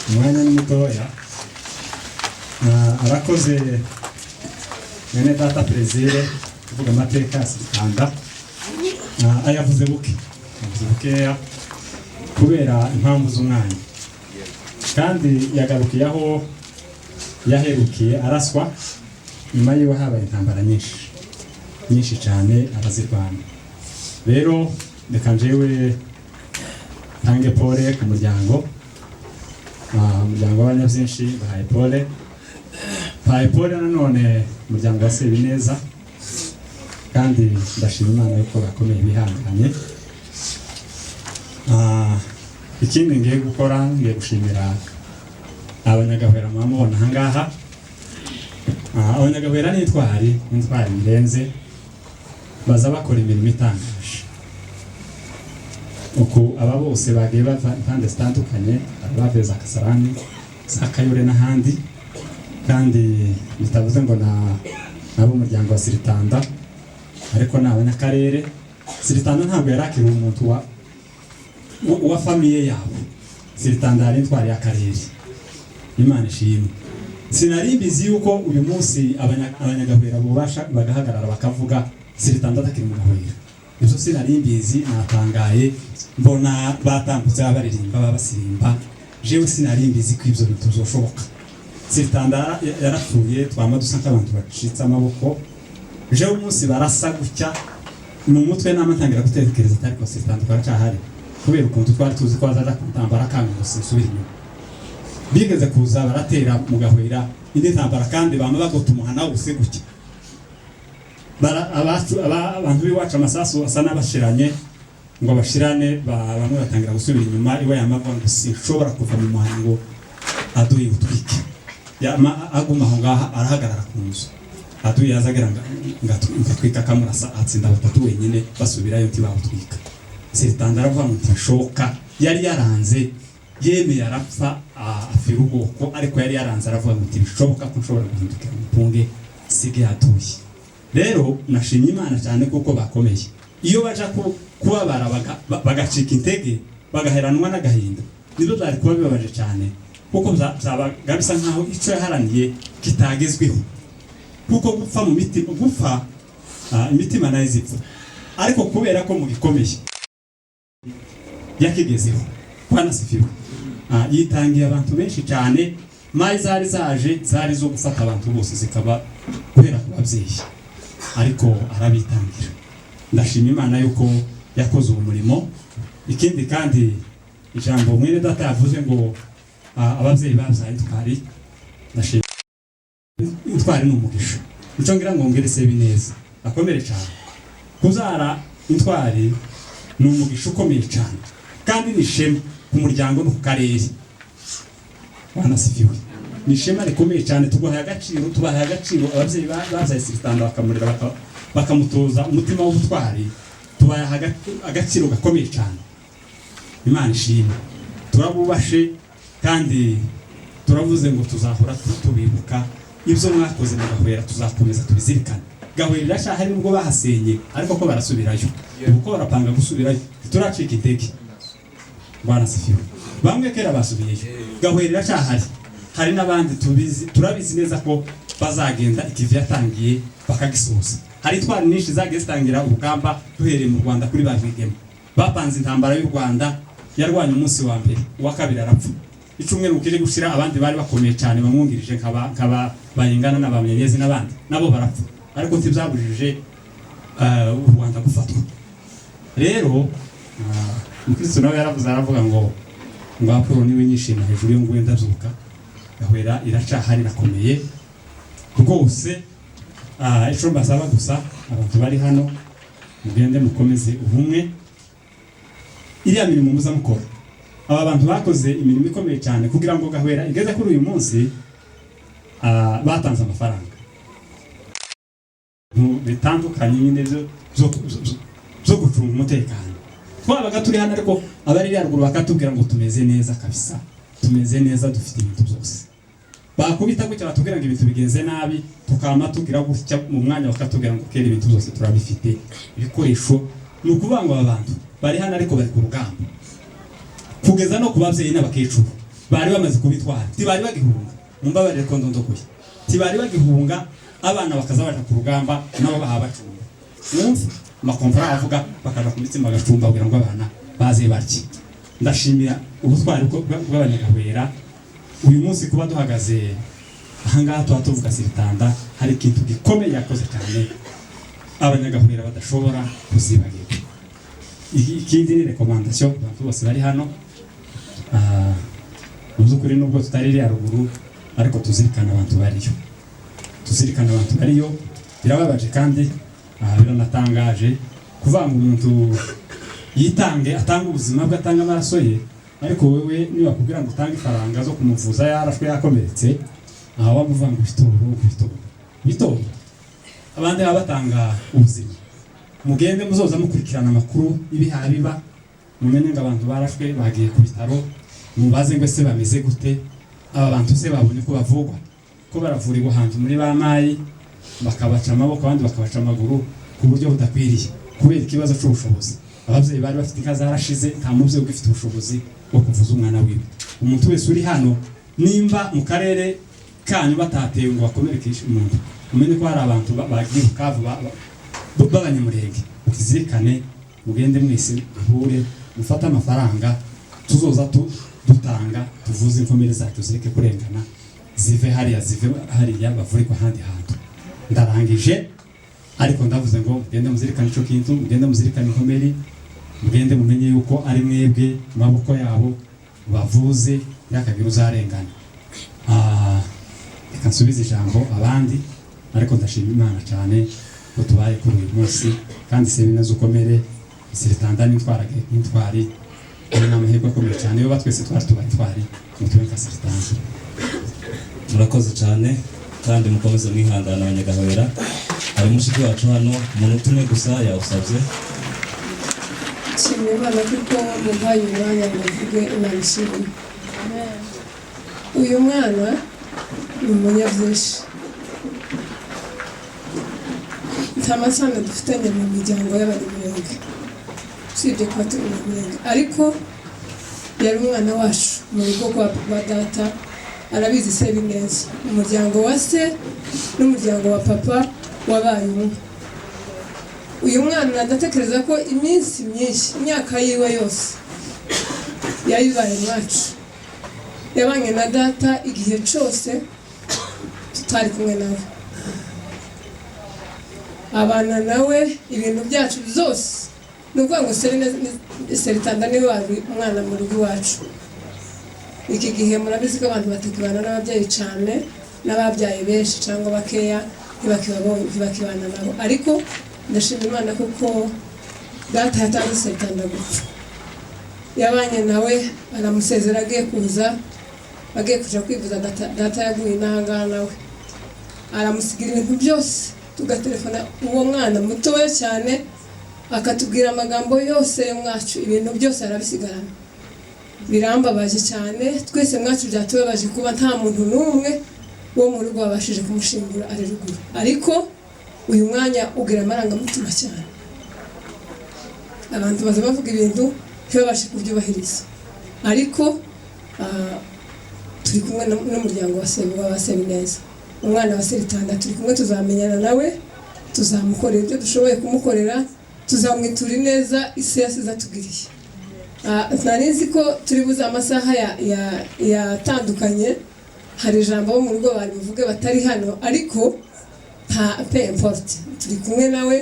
Speaker 7: umwanya ni mutoya. Arakoze mwene data Plaisir kuvuga amateka ya Seritanda, ayavuze bukeya kubera impamvu z'umwanya, kandi yagarukiye aho yaherukiye araswa. Nyuma yiwe habaye intambara nyinshi cyane abazirwana. Rero reka njyewe ntange pole ku muryango w'abanyabyinshi bahaye pole nanone umuryango wa Sebineza, kandi ndashima Imana yuko bakomeye bihanganye. Ikindi ngiye gukora, ngiye gushimira abanyagahwera mwamubona ahangaha. Abanyagahwera n'intwari birenze, baza bakora imirimo itangaje. Uko aba bose bagiye bava impande zitandukanye, abaveza Kasarani, za Kayore n'ahandi, kandi bitavuze ngo nabo umuryango wa Seritanda, ariko ni abanyakarere. Seritanda ntabwo yarakira umuntu wa famiye yabo. Seritanda ari intwari y'akarere, Imana ishimwe. Sinari mbizi yuko uyu munsi abanyagahwera bubasha bagahagarara bakavuga Seritanda atakiri mu gahwera. Ibyo sinari mbizi, natangaye mbona batambutse abaririmba babasirimba. Jewe sinari mbizi ko ibyo bituzoshoboka. Seritanda yarapfuye, twama dusa nk'abantu bacitse amaboko. Jewe umunsi barasa gutya mu mutwe n'amatangira gutekereza atari ko Seritanda twaracyahari, kubera ukuntu twari tuzi ko azaza kutambara kandi gusubira inyuma. Bigeze kuza baratera mu gahwera indi ntambara, kandi bama bagota umuhana wose gutya. Abantu biwacu amasasu asa n'abashiranye, ngo bashirane bamwe batangira gusubira inyuma. Iwe yamavuga ngo sinshobora kuva mu muhana ngo aduye utwike, aguma aho ngaha arahagarara ku nzu. Aduye yazagira ngatwika akamurasa, atsinda batatu wenyine basubirayo ntibawutwika. Seritanda aravuga ngo ntishoboka, yari yaranze yemeye arapfa afira ubwoko, ariko yari yaranze aravuga ngo ntibishoboka ko nshobora guhindukira umupunge sige yatuye. Rero nashimye Imana cyane kuko bakomeye. Iyo baja kubabara bagacika intege, bagaheranwa n'agahinda, nibyo byari kuba bibabaje cyane, kuko byabaga bisa nkaho icyo yaharaniye kitagezweho. Kuko gupfa mu mitima, imitima nayo zipfa, ariko kubera ko mu gikomeye yakigezeho kwanasifiwe. Yitangiye abantu benshi cyane, mayi zari zo gufata abantu bose zikaba kubera ku babyeyi, ariko arabitangira. Ndashima Imana yuko yakoze uwo murimo. Ikindi kandi ijambo mwene data yavuze ngo ababyeyi babyaye intwari, ndashima intwari n'umugisha. Icyo ngira ngo ngire Sebineza akomere cyane. Kuzara intwari ni umugisha ukomeye cyane, kandi ni ishema ku muryango no ku karere. Wanasifiwe. Ni ishema rikomeye cyane, tubahaye agaciro ababyeyi bazaye Seritanda bakamurera bakamutoza umutima w'ubutwari. Tubahaye agaciro gakomeye cyane. Imana ishimwe. Turabubashe kandi turavuze ngo tuzahora tubibuka ibyo mwakoze mu gahwera, tuzakomeza tubizirikana. Gahwera irashahari nubwo bahasenye, ariko ko barasubirayo. Uko barapanga gusubirayo, turacika intege. Wanasifiwe. Bamwe kera basubiyeyo, gahwera irashahari. Hari n'abandi turabizi neza ko bazagenda ikivi yatangiye bakagisoza. Hari twari nyinshi zagiye zitangira urugamba duhereye mu Rwanda kuri Bavigema. Bapanze intambara y'u Rwanda, yarwanye umunsi wa mbere, uwa kabiri arapfa. Icumweru ukije gushira abandi bari bakomeye cyane bamwungirije nkaba bayingana n'abamenyezi n'abandi nabo barapfa, ariko ntibyabujije u Rwanda gufatwa. Rero Mukristo nawe aravuga ngo Apolo niwe nyishima hejuru yo ngwenda byuka. Gahwera iracahari rakomeye rwose. Icyo mbasaba gusa abantu bari hano, mugende mukomeze ubumwe, iriya mirimo muza mukora. Aba bantu bakoze imirimo ikomeye cyane kugira ngo Gahwera igeze kuri uyu munsi, batanze amafaranga bitandukanye nyine zo gucunga umutekano. Twabaga turi hano ariko abari yaruguru bakatubwira ngo tumeze neza kabisa, tumeze neza, dufite ibintu byose. Bakubita gutya batubwira ngo ibintu bigenze nabi, tukama tugira gutya mu mwanya bakatubwira ngo kera ibintu byose turabifite, ibikoresho. Ni ukuvuga ngo abantu bari hano ariko bari ku rugamba, kugeza no kubabyeyi n'abakecuru bari bamaze kubitwara, tibari bagihunga. Mumbabarire ko ndondokuye, tibari bagihunga, abana bakaza baje ku rugamba nabo bahabacunga. Mwumva amakompara avuga bakaza ku mitsi bagacumba kugira ngo abana baze barye. Ndashimira ubutwari bw'abanyagahwera uyu munsi kuba duhagaze ahangaha tuvuga Siritanda. Hari ikintu gikomeye yakoze cyane abanyagahwera badashobora kuzibagirwa. Ikindi ni recommandation abantu bose bari hano, by'ukuri nubwo tutari iri haruguru ariko tuzirikana abantu bariyo, tuzirikana abantu bariyo. Birababaje kandi biranatangaje kuvuga ngo umuntu yitange, atanga ubuzima bwe, atanga amaraso ye, ariko wewe niba kubwira ngo utange ifaranga zo kumuvuza yarashwe yakomeretse, wamuvuga ngo bitoro. Abandi baba batanga ubuzima. Mugende muzoza mukurikirana amakuru ibiha biba, mumenye ngo abantu barashwe bagiye ku bitaro, mubaze ngo se bameze gute, aba bantu se babonye ko bavugwa, ko baravurirwa hantu muri bamayi bakabaca amaboko abandi bakabaca amaguru ku buryo budakwiriye kubera ikibazo cy'ubushobozi. Ababyeyi bari bafite inka zarashize, nta mubyeyi ugifite ubushobozi bwo kuvuza umwana wiwe. Umuntu wese uri hano, nimba mu karere kanyu batatewe ngo bakomerekeshe umuntu, umenye ko hari abantu bagiye ukavu b'abanyamurenge. Ukizirikane, mugende mwese duhure, mufate amafaranga tuzoza dutanga, tuvuze inkomere zacu zireke kurengana, zive hariya bavurirwa ahandi hantu. Ndarangije ariko ndavuze ngo mugende muzirikane ico kintu, mugende muzirikane inkomeri, mugende mumenye yuko ari mwebwe maboko yabo bavuze yakagira uzarengana. Reka nsubize ijambo abandi, ariko ndashima Imana cyane ko tubaye kuri uyu munsi, kandi semina z'ukomere Siritanda n'intwari ni amahirwe akomeye cyane. Yo batwese tubaye intwari mutuwe ka Siritanda.
Speaker 2: Murakoze cyane kandi mukomeze mwihangana abanyagahwera. Hari mushiki wacu hano umuntu umwe gusa yawusabye.
Speaker 8: Nshimye Imana kuko muhaye umwanya ngo mvuge Imana ishimwe. Uyu mwana ni umunyabyinshi, nta masano dufitanye mu miryango y'abanyamurenge usibye kuba turi umunyamurenge, ariko yari umwana wacu mu rugo rwa data. Arabizi se bineza, umuryango wa se n'umuryango wa papa wabaye umwe. Uyu mwana ndatekereza ko iminsi myinshi, imyaka yiwe yose yayibaye mwacu, yabanye na data igihe cyose tutari kumwe nawe, abana nawe ibintu byacu byose. Ni ukuvuga ngo Siritanda niwe wari umwana mu rugo iwacu. Iki gihe murabizi ko abantu batakibana n'ababyeyi cyane, n'ababyaye benshi cyangwa bakeya ntibakibana nabo, ariko ndashima Imana kuko data yatanze Siritanda gupfa. Yabanye nawe, aramusezera agiye kuja kwivuza. Data yaguye n'ahangaha nawe, aramusigira ibintu byose, tugatelefona uwo mwana mutoya cyane, akatubwira amagambo yose yo mwacu, ibintu byose arabisigarana. Birambabaje cyane, twese mwacu byatubabaje kuba nta muntu n'umwe wo mu rugo wabashije kumushingura ari ruguru, ariko uyu mwanya ugira amarangamutima cyane. Abantu baza bavuga ibintu ntibabashe kubyubahiriza, ariko turi kumwe n'umuryango wa Sebineza, umwana wa Siritanda turi kumwe, tuzamenyana nawe, tuzamukorera ibyo dushoboye kumukorera, tuzamwitura ineza isi yasize atugiriye. Narizi ko turi buze amasaha yatandukanye, hari ijambo bo mu rugo bari buvuge batari hano, ariko nta pe importe, turi kumwe nawe,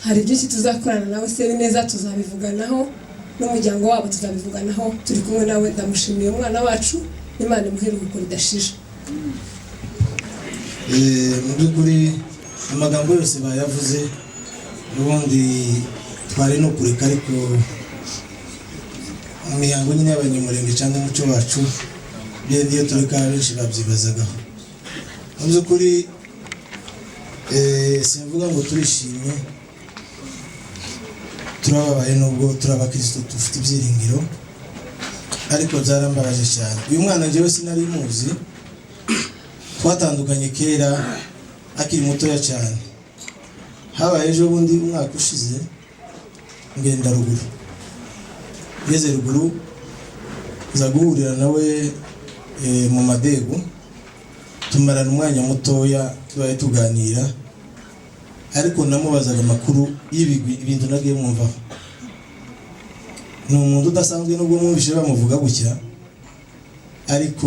Speaker 8: hari byinshi tuzakorana nawe. Sebineza tuzabivuganaho, n'umuryango wabo tuzabivuganaho, turi kumwe nawe. Ndamushimiye umwana wacu, Imana imuhere urukundo ridashira.
Speaker 9: Mu by'ukuri amagambo yose bayavuze, ubundi twari no kureka, ariko mu mihango nyine y'abanyamurenge cyangwa umuco wacu iyo tureka benshi babyibazagaho. Mu by'ukuri simvuga ngo turishimye, turababaye nubwo turi abakristo dufite ibyiringiro, ariko byarambabaje cyane. Uyu mwana njyewe sinari muzi, twatandukanye kera akiri mutoya cyane. Habaye ejo bundi umwaka ushize ngenda ruguru, ngeze ruguru nza guhurira nawe mu Madegu, tumarana umwanya mutoya tubaye tuganira, ariko namubazaga amakuru y'ibigwi ibintu nagiye mwumvaho. Ni umuntu udasanzwe nubwo mwumvishe bamuvuga gutya, ariko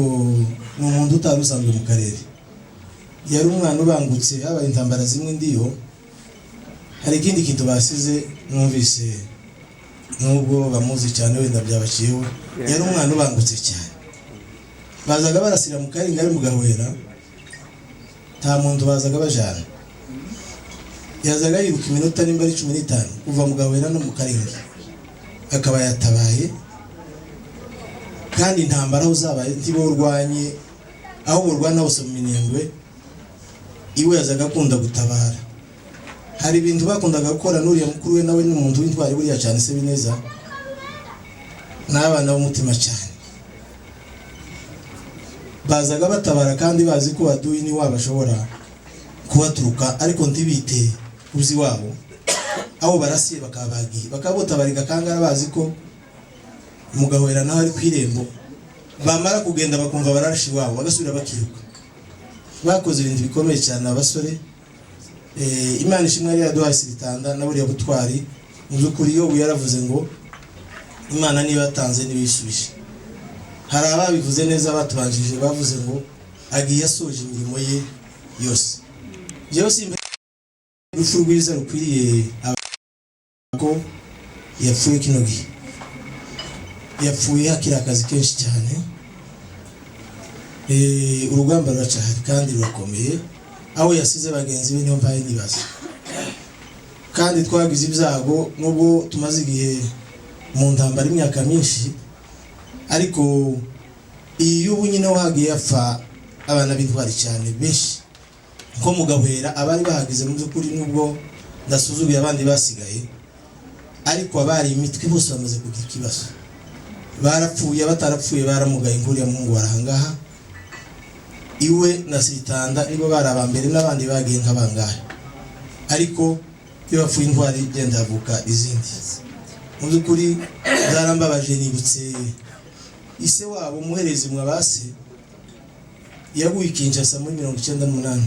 Speaker 9: ni umuntu utari usanzwe mu karere. Yari umwana ubangutse, habaye intambara zimwe ndiyo, hari ikindi kintu basize numvise nubwo bamuzi cyane wenda byabaciyeho. Yari umwana ubangutse cyane, bazaga barasira mu Karinga ari mu Gahwera, nta muntu bazaga bajana. Yazaga yiruka iminota nimba ari 15 kuva mu Gahwera no mu Karinga, akaba yatabaye. Kandi intambara uzabaye ntibo urwanye, aho urwana hose mu Minembwe iwe yazaga akunda gutabara. Hari ibintu bakundaga gukora n'uriya mukuru we, nawe n'umuntu w'intwari buriya cyane se bineza, n'abana b'umutima cyane. Bazaga batabara kandi bazi ko baduyi ni wabashobora kubaturuka, ariko ntibite uzi wabo, aho barasiye bakabagiye bakabotabarika kangara, bazi ko mu Gahwera naho ari kwirembo, bamara kugenda bakumva bararashi wabo bagasubira bakiruka. Bakoze ibintu bikomeye cyane abasore. Imana ishimwe yari yaduhaye Siritanda na buriya butwari. Mu by'ukuri yo yaravuze ngo Imana niyo yatanze nibisubije. Hari ababivuze neza batubanjije, bavuze ngo agiye asoje imirimo ye yose. Jewe simbe urupfu rwiza rukwiriye ko yapfuye kino gihe. Yapfuye hakiri akazi kenshi cyane. Urugamba ruracahari kandi rurakomeye, aho yasize bagenzi be niho mbaye nibaza. Kandi twagize ibyago nubwo tumaze igihe mu ntambara imyaka myinshi, ariko iyo ubu nyine wahagiye yapfa abana b'intwari cyane benshi nko mu Gahwera. Abari bahagize mu by'ukuri nubwo ndasuzuguye abandi basigaye, ariko abari imitwe bose bamaze kugira ikibazo. Barapfuye, batarapfuye baramugaye nkuriya Mungu warahangaha. Iwe na Siritanda nibo barabambere, n'abandi bagiye nk'abangahe, ariko iyo bapfuye intwari genda yavuka izindi. Mu by'ukuri zarambabaje. Nibutse ise wabo umuherezi mwabase yaguye Kinshasa muri 1998,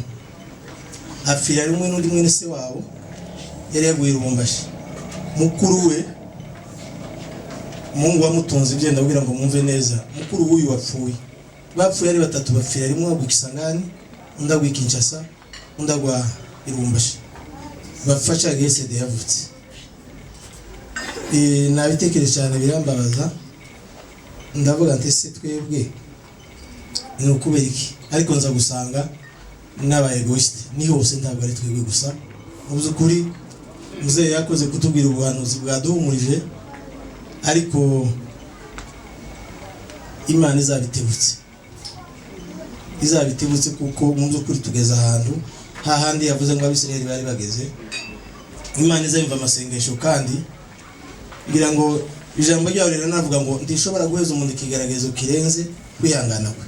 Speaker 9: apfira ari umwe n'undi mwene se wabo yari yaguye Lubumbashi. Mukuru we Mungu wamutunze byenda kugira ngo mwumve neza, mukuru w'uyu wapfuye. Bapfuye ari batatu, bapfira rimwe agwa Kisangani, undi agwa Kinshasa, undi agwa Lubumbashi. Bafasha GSD yavutse. Nabitekereje cyane birambabaza, ndavuga nti se twebwe ni ukubera iki? Ariko nza gusanga n'aba egoiste ni hose, ntabwo ari twebwe gusa. Mu by'ukuri muzehe yakoze kutubwira ubuhanuzi bwaduhumurije, ariko Imana izabitebutse kuko mu by'ukuri tugeze ahantu hahandi yavuze ngo Abisirayeli bari bageze. Imana izayumva amasengesho, kandi ngira ngo ijambo ryawe rero navuga ngo ndishobora guheza umuntu ikigaragazo kirenze kwihangana kwe.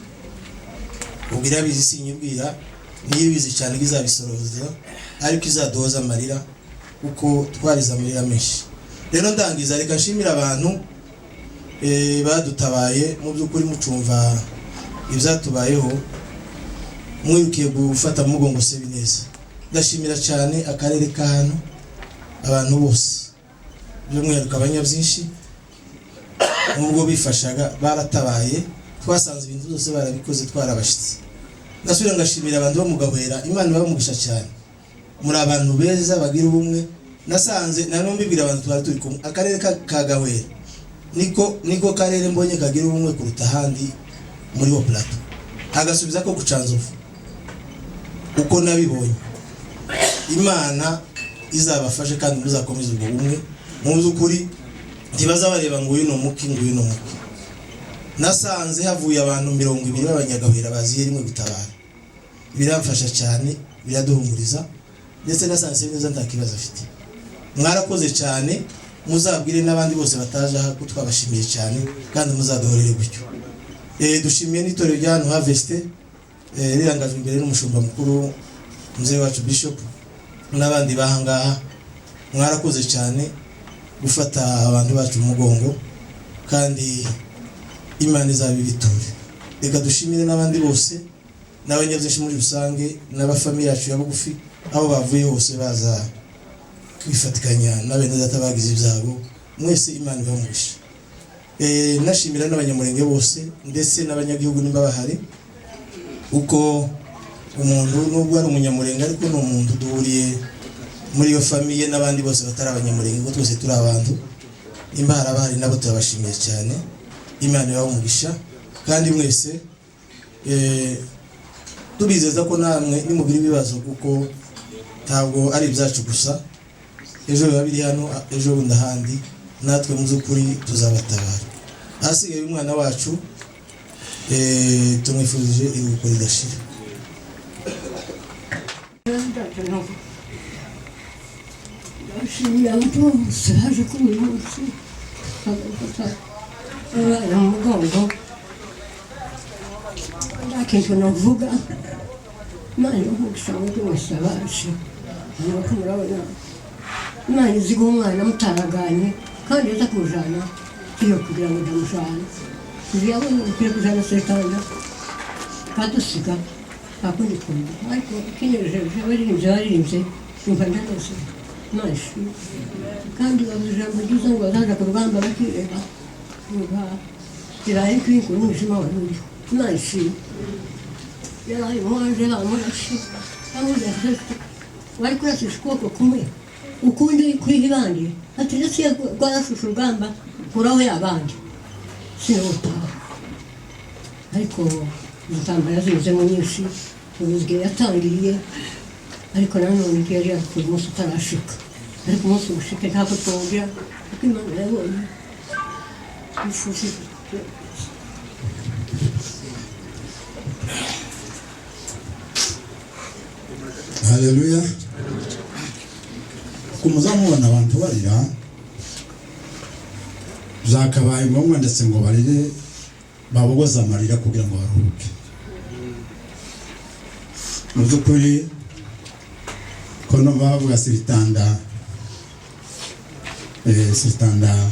Speaker 9: Ubwira bizi sinyibwira, niyo bizi cyane izabisoroza, ariko izadoza amarira kuko twariza amarira menshi. Rero ndangiza, reka nshimira abantu badutabaye. Mu by'ukuri mucumva ibyatubayeho, mwirukiye gufata mu mugongo se bineza. Ndashimira cyane akarere ka hano, abantu bose by'umwihariko abanyabyinshi, nubwo bifashaga baratabaye, twasanze ibintu byose barabikoze twarabashitse. Ndasubira ngashimira abantu bo mu Gahwera, Imana ibamugisha cyane. Muri abantu beza bagira ubumwe. Nasanze nanumbibwira abantu twari turi kumwe, akarere ka Gahwera niko karere mbonye kagira ubumwe kuruta ahandi muri wo plateau. Agasubiza ko gucanzovu uko nabibonye. Imana izabafashe kandi muzakomeza ubwo bumwe. Mu by'ukuri ntibaza bareba ngo uyu ni umuki ngo uyu ni umuki. Nasanze havuye abantu 20 b'abanyagahera baziye rimwe gutabara, biramfasha cyane, biraduhumuriza, ndetse nasanze neza nta kibazo afite. Mwarakoze cyane, muzabwire n'abandi bose bataje aha ko twabashimiye cyane kandi muzaduhorere gutyo. Dushimiye n'itorero rya hano Harvest rirangajwe imbere n'umushumba mukuru muzee wacu Bishop n'abandi bahangaha. Mwarakoze cyane gufata abantu bacu mu mugongo kandi Imana izabibiture. Reka dushimire n'abandi bose n'abanyabyinshi muri rusange n'abafamiye yacu ya bugufi aho bavuye hose baza kwifatikanya n'abene data bagize ibyago. Mwese Imana ibamugisha. Nashimira n'abanyamurenge bose ndetse n'abanyagihugu nimba bahari, uko umuntu nubwo ari umunyamurenge ariko ni umuntu duhuriye muri iyo famiye n'abandi bose batari abanyamurenge, ngo twese turi abantu. Imba harabahari nabo turabashimiye cyane. Imana ibamugisha kandi mwese tubizeza ko namwe nimugira ibibazo kuko ntabwo ari ibyacu gusa, ejo biba biri hano, ejo bundi ahandi, natwe muzukuri tuzabatabara. Hasigaye umwana wacu tumwifurije iruhuko ridashira.
Speaker 10: Ndashimira bose baje kuri uyu munsi abana mu mugongo. Nta kintu navuga, Imana imugisha muri wese abaje. Nuko murabona Imana izi guha umwana mutaraganye kandi aza kumujana iyo kugira ngo ndamujana. Ntiyabona ukwiye kujana Setanda kadusiga akundi kumva, ariko kinejeje baririmbye numva ndaneze. Imana ishimwe kandi bavuze ijambo ryiza ngo bazaja ku rugamba bakireba iraye kwinga n'umwijima wari uriho. Imana ishimwe yaraye umwanje bamurashe bamurashe wari kurasisha ukuboko kumwe ukundi kwihibandi ati ndetse rwarashusha urugamba kuraho yabandi sinawutaha. Ariko intambara zizemo nyinshi ubuzwe yatangiriye, ariko nanone igihe yari yakora umunsi utarashika, ariko umunsi ushike ntabwo twongera kuko Imana yabonye ifuza.
Speaker 11: Haleluya. Kumuza mubona abantu barira zakabaye ngombwa ndetse ngo barire babogoza amarira kugira ngo baruhuke. Muzukuri kono bavuga Setanda Setanda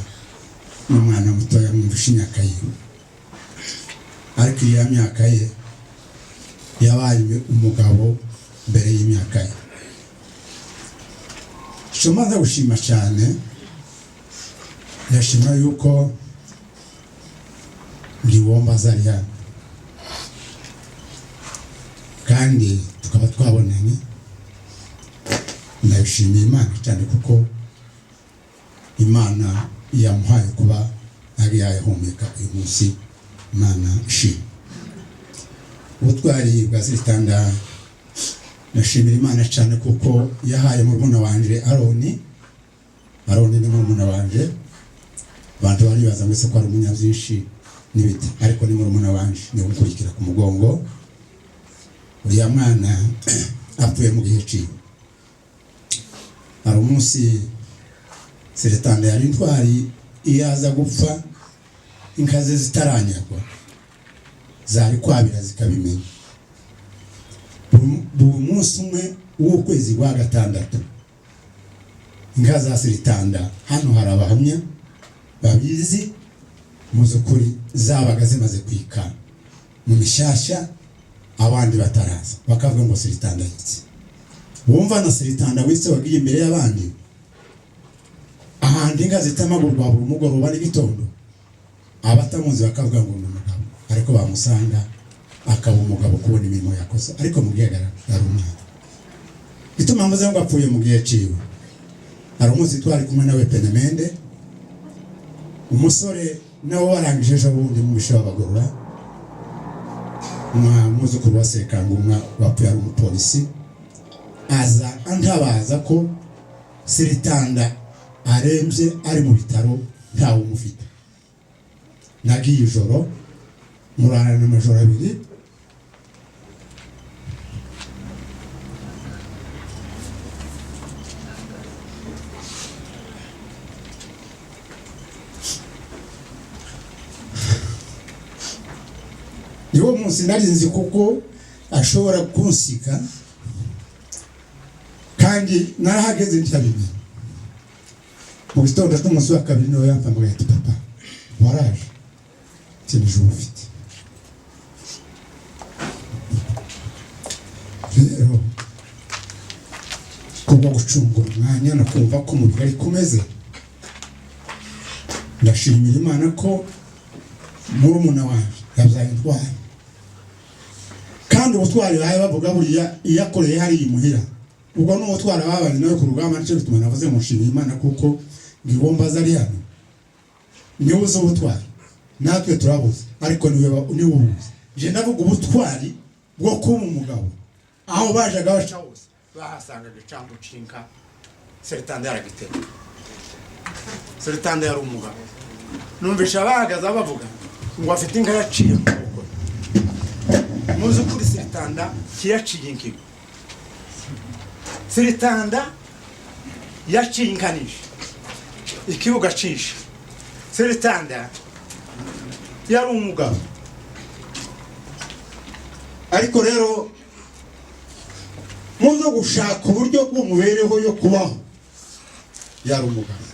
Speaker 11: n'umwana mutoya mwumvisha imyaka ye, ariko iya myaka ye yabaye umugabo mbere y'imyaka ye. Shumaza gushima cyane, yashima yuko ndiwomba zariya kandi tukaba twabonanye. Ndabishimiye Imana cyane kuko Imana yamuhaye kuba ari yahumeka uyu munsi. Imana ishimwe. Ubutwari bwa Setanda nashimira Imana cyane kuko yahaye murumuna wanje Aroni ni murumuna wanje. Abantu baribaza mbese ko ari umunyabyinshi n'ibiti, ariko ni murumuna wanje, ni umukurikira ku mugongo. Uriya mwana apfuye mu gihe ciwe. Hari umunsi Setanda yari intwari, iyaza gupfa inkaze zitaranyagwa zari kwabira zikabimenya. Buri munsi umwe w'ukwezi kwa gatandatu inka za Setanda hano hari abahamya babizi muzukuri zabaga zimaze kwika mu mishasha, abandi bataraza bakavuga ngo Setanda yitse. Wumva na Setanda witse wagiye imbere y'abandi ahandi inka zitamagurwa buri mugoroba n'igitondo, abatamuzi bakavuga ngo ni umugabo, ariko bamusanga akaba umugabo kubona imirimo yakoze, ariko mu gihe ari umwana. Bituma mvuze ngo apfuye mu gihe ciwe. Hari umunsi twari kumwe nawe Penemende, umusore nawe warangije ejo bundi mu bisha w'abagorora, umwuzukuru wa Sekangumwa wapfuye ari umupolisi, aza antabaza ko Setanda arembye ari mu bitaro ntawe umufite. Nagiye ijoro murarana amajoro abiri, niwo munsi nari nzi kuko ashobora kunsiga, kandi narahageze ntiyabimenye. Mu gitondo cy'umunsi wa kabiri niwe yampamagaye ati papa waraje, ati nijoro ufite. Rero kubwo gucungura umwanya no kumva ko umubiri ari kumeze, ndashimira Imana ko murumuna wanjye yabyaye intwari, kandi ubutwari bahaye bavuga buriya iyakoreye hari imuhira. Ubwo n'umutwari babanye nawe ku rugamba, nicyo bituma navuze mushimira Imana kuko ngigomba zari hano. Niwe uzi ubutwari, natwe turabuze, ariko niwe ubuze. Je ndavuga ubutwari bwo kuba umugabo, aho bajaga baca hose bahasangaga icambo cinka Seritanda yaragitera. Seritanda yari umugabo, numvisha bahagaze bavuga ngo afite inka yaciye kuko muzi kuri Seritanda kiyaciye inkigo. Seritanda yaciye inkanisha ikibuga cisha. Seritanda yari umugabo, ariko rero muzo gushaka uburyo bw'umubereho yo kubaho yari umugabo.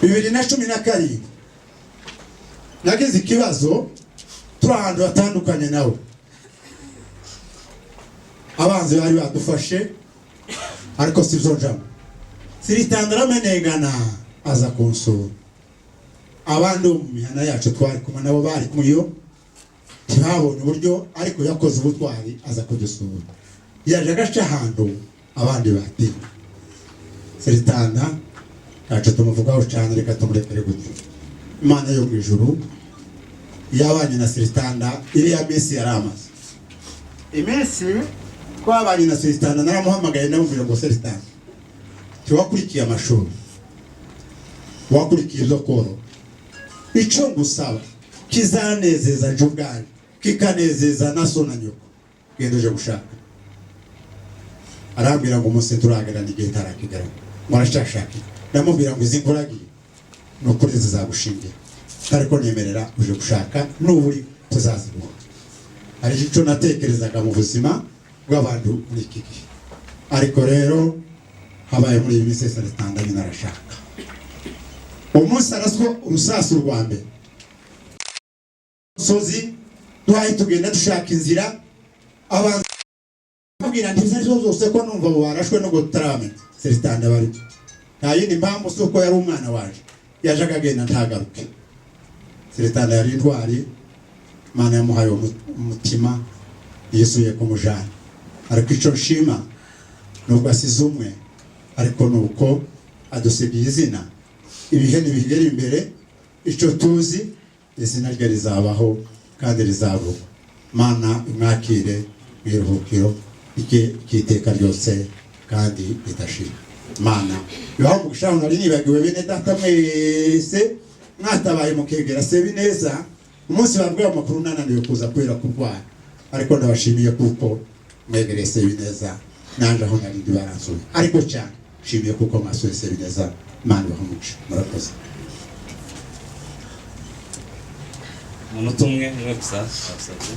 Speaker 11: 2012 nagize ikibazo, turi ahantu hatandukanye nawe, abanzi bari badufashe, ariko sivyo njamo. Seritanda aramenengana aza kunsura. Abandi mu mihana yacu twari kumwe nabo bari kumwiyo, ntibabonye uburyo, ariko yakoze ubutwari aza kudusura. Yaje agaca ahantu abandi batinya. Seritanda ntacyo tumuvugaho cyane, reka tumurekere gutyo. Imana yo mu ijuru yabanye na Seritanda iriya minsi yari amaze. Iminsi twabanye na Seritanda naramuhamagaye ndamubwira ngo Seritanda, tiwakurikiye amashuri, wakurikiye ibyo koro, icyo ngusaba kizanezeza nje ubwanjye, kikanezeza na so na nyoko, genda uje gushaka. Arambwira ngo umunsi turahagarana igihe tarakigarama, mwarashashaka. Ndamubwira ngo izi nkuragiye nukuri zizagushingira, ariko nemerera uje gushaka, n'uburi tuzaziguha. Hari icyo natekerezaga mu buzima bw'abantu muri iki gihe, ariko rero habaye muri iyi minsi Seritanda nyine arashaka. Umunsi araswa urusasu rwa mbere, sozi duhaye tugenda dushaka inzira, abantu mubwira ntibize zose ko numva barashwe no gutarame. Seritanda bari nta yindi mpamvu suko yari umwana waje, yajaga agenda ntagaruke. Seritanda yari intwari, Imana yamuhaye umutima yisuye kumujana. Ariko icyo nshima nubwo asize umwe, ariko nuko adusigiye izina. Ibihe nibigera imbere, icyo tuzi izina rye rizabaho kandi rizavuga. Mana imwakire mwiruhukiro ikiteka ryose kandi ridashira. Mana bibaho mugushaka, nari nibagiwe bene data mwese mwatabaye mukegera sebi neza. Umunsi babwiye amakuru nananiwe kuza kwera kurwara, ariko ndabashimiye kuko mwegereye sebi neza, nanje aho nari ndi baransuye. Ariko cyane shimiye kuko mwasuye sebi neza. Imana bahumuca, murakoze.
Speaker 2: umuntu umwe niwe gusa asabye.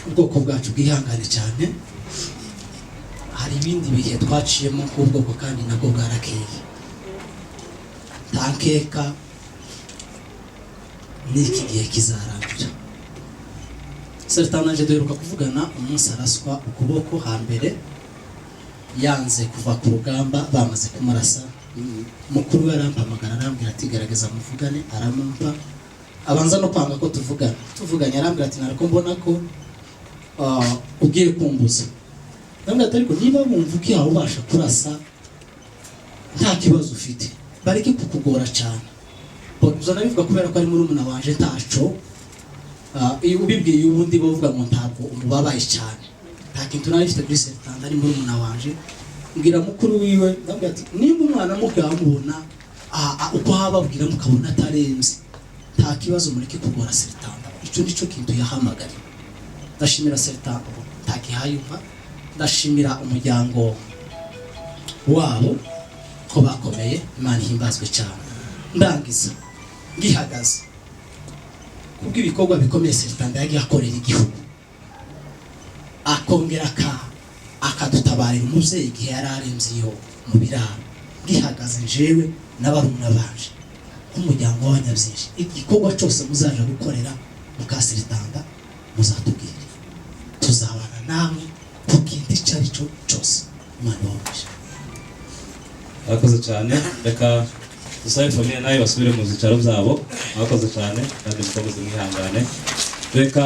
Speaker 12: Ubwoko bwacu bwihangane cyane, hari ibindi bihe twaciyemo nk'ubwoko kandi nabwo bwarakeye. Tankeka n'iki gihe kizarangira. Seritanda naje duheruka kuvugana umunsi araswa ukuboko hambere, yanze kuva ku rugamba bamaze kumurasa. Mukuru we arampamagara arambwira ati gerageza muvugane, aramumpa abanza no kwanga ko tuvuganye arambwira ati nariko mbona ko ugiye kumbuza. Ndambwira ati ariko niba bumva uko yawe ubasha kurasa nta kibazo ufite, bareke kukugora cyane. Uzana bivuga kubera ko ari murumuna wanje taco, iyo ubibwiye ubundi bavuga ngo ntabwo umubabaye cyane. Nta kintu nari mfite kuri Seritanda, ari murumuna wanje mbwira mukuru wiwe ndabwira ati nimba umwana mubwamubona uko hababwira mukabona atarenze nta kibazo mureke kugora Seritanda. Icyo nico kintu yahamagariye. Ndashimira Seritanda ntakihayumva, ndashimira umuryango wabo ko bakomeye, Imana ihimbazwe cyane. Ndangiza ngihagaze kubw'ibikorwa bikomeye Seritanda yagiye akorera igihugu, akongera akadutabarira umuvyeyi igihe yari aremze iyo mu biraro. Ngihagaze jewe n'abarumuna banje nk'umuryango w'abanyabyinshi, igikorwa cyose muzaje gukorera muka Seritanda muzatubwire, tuzabana namwe ku kintu icyo ari cyo cyose. Imana ibahe.
Speaker 2: Abakoze cyane, reka dusabe famille nayo basubire mu zicaro byabo. Abakoze cyane kandi mukomeze mwihangane. Reka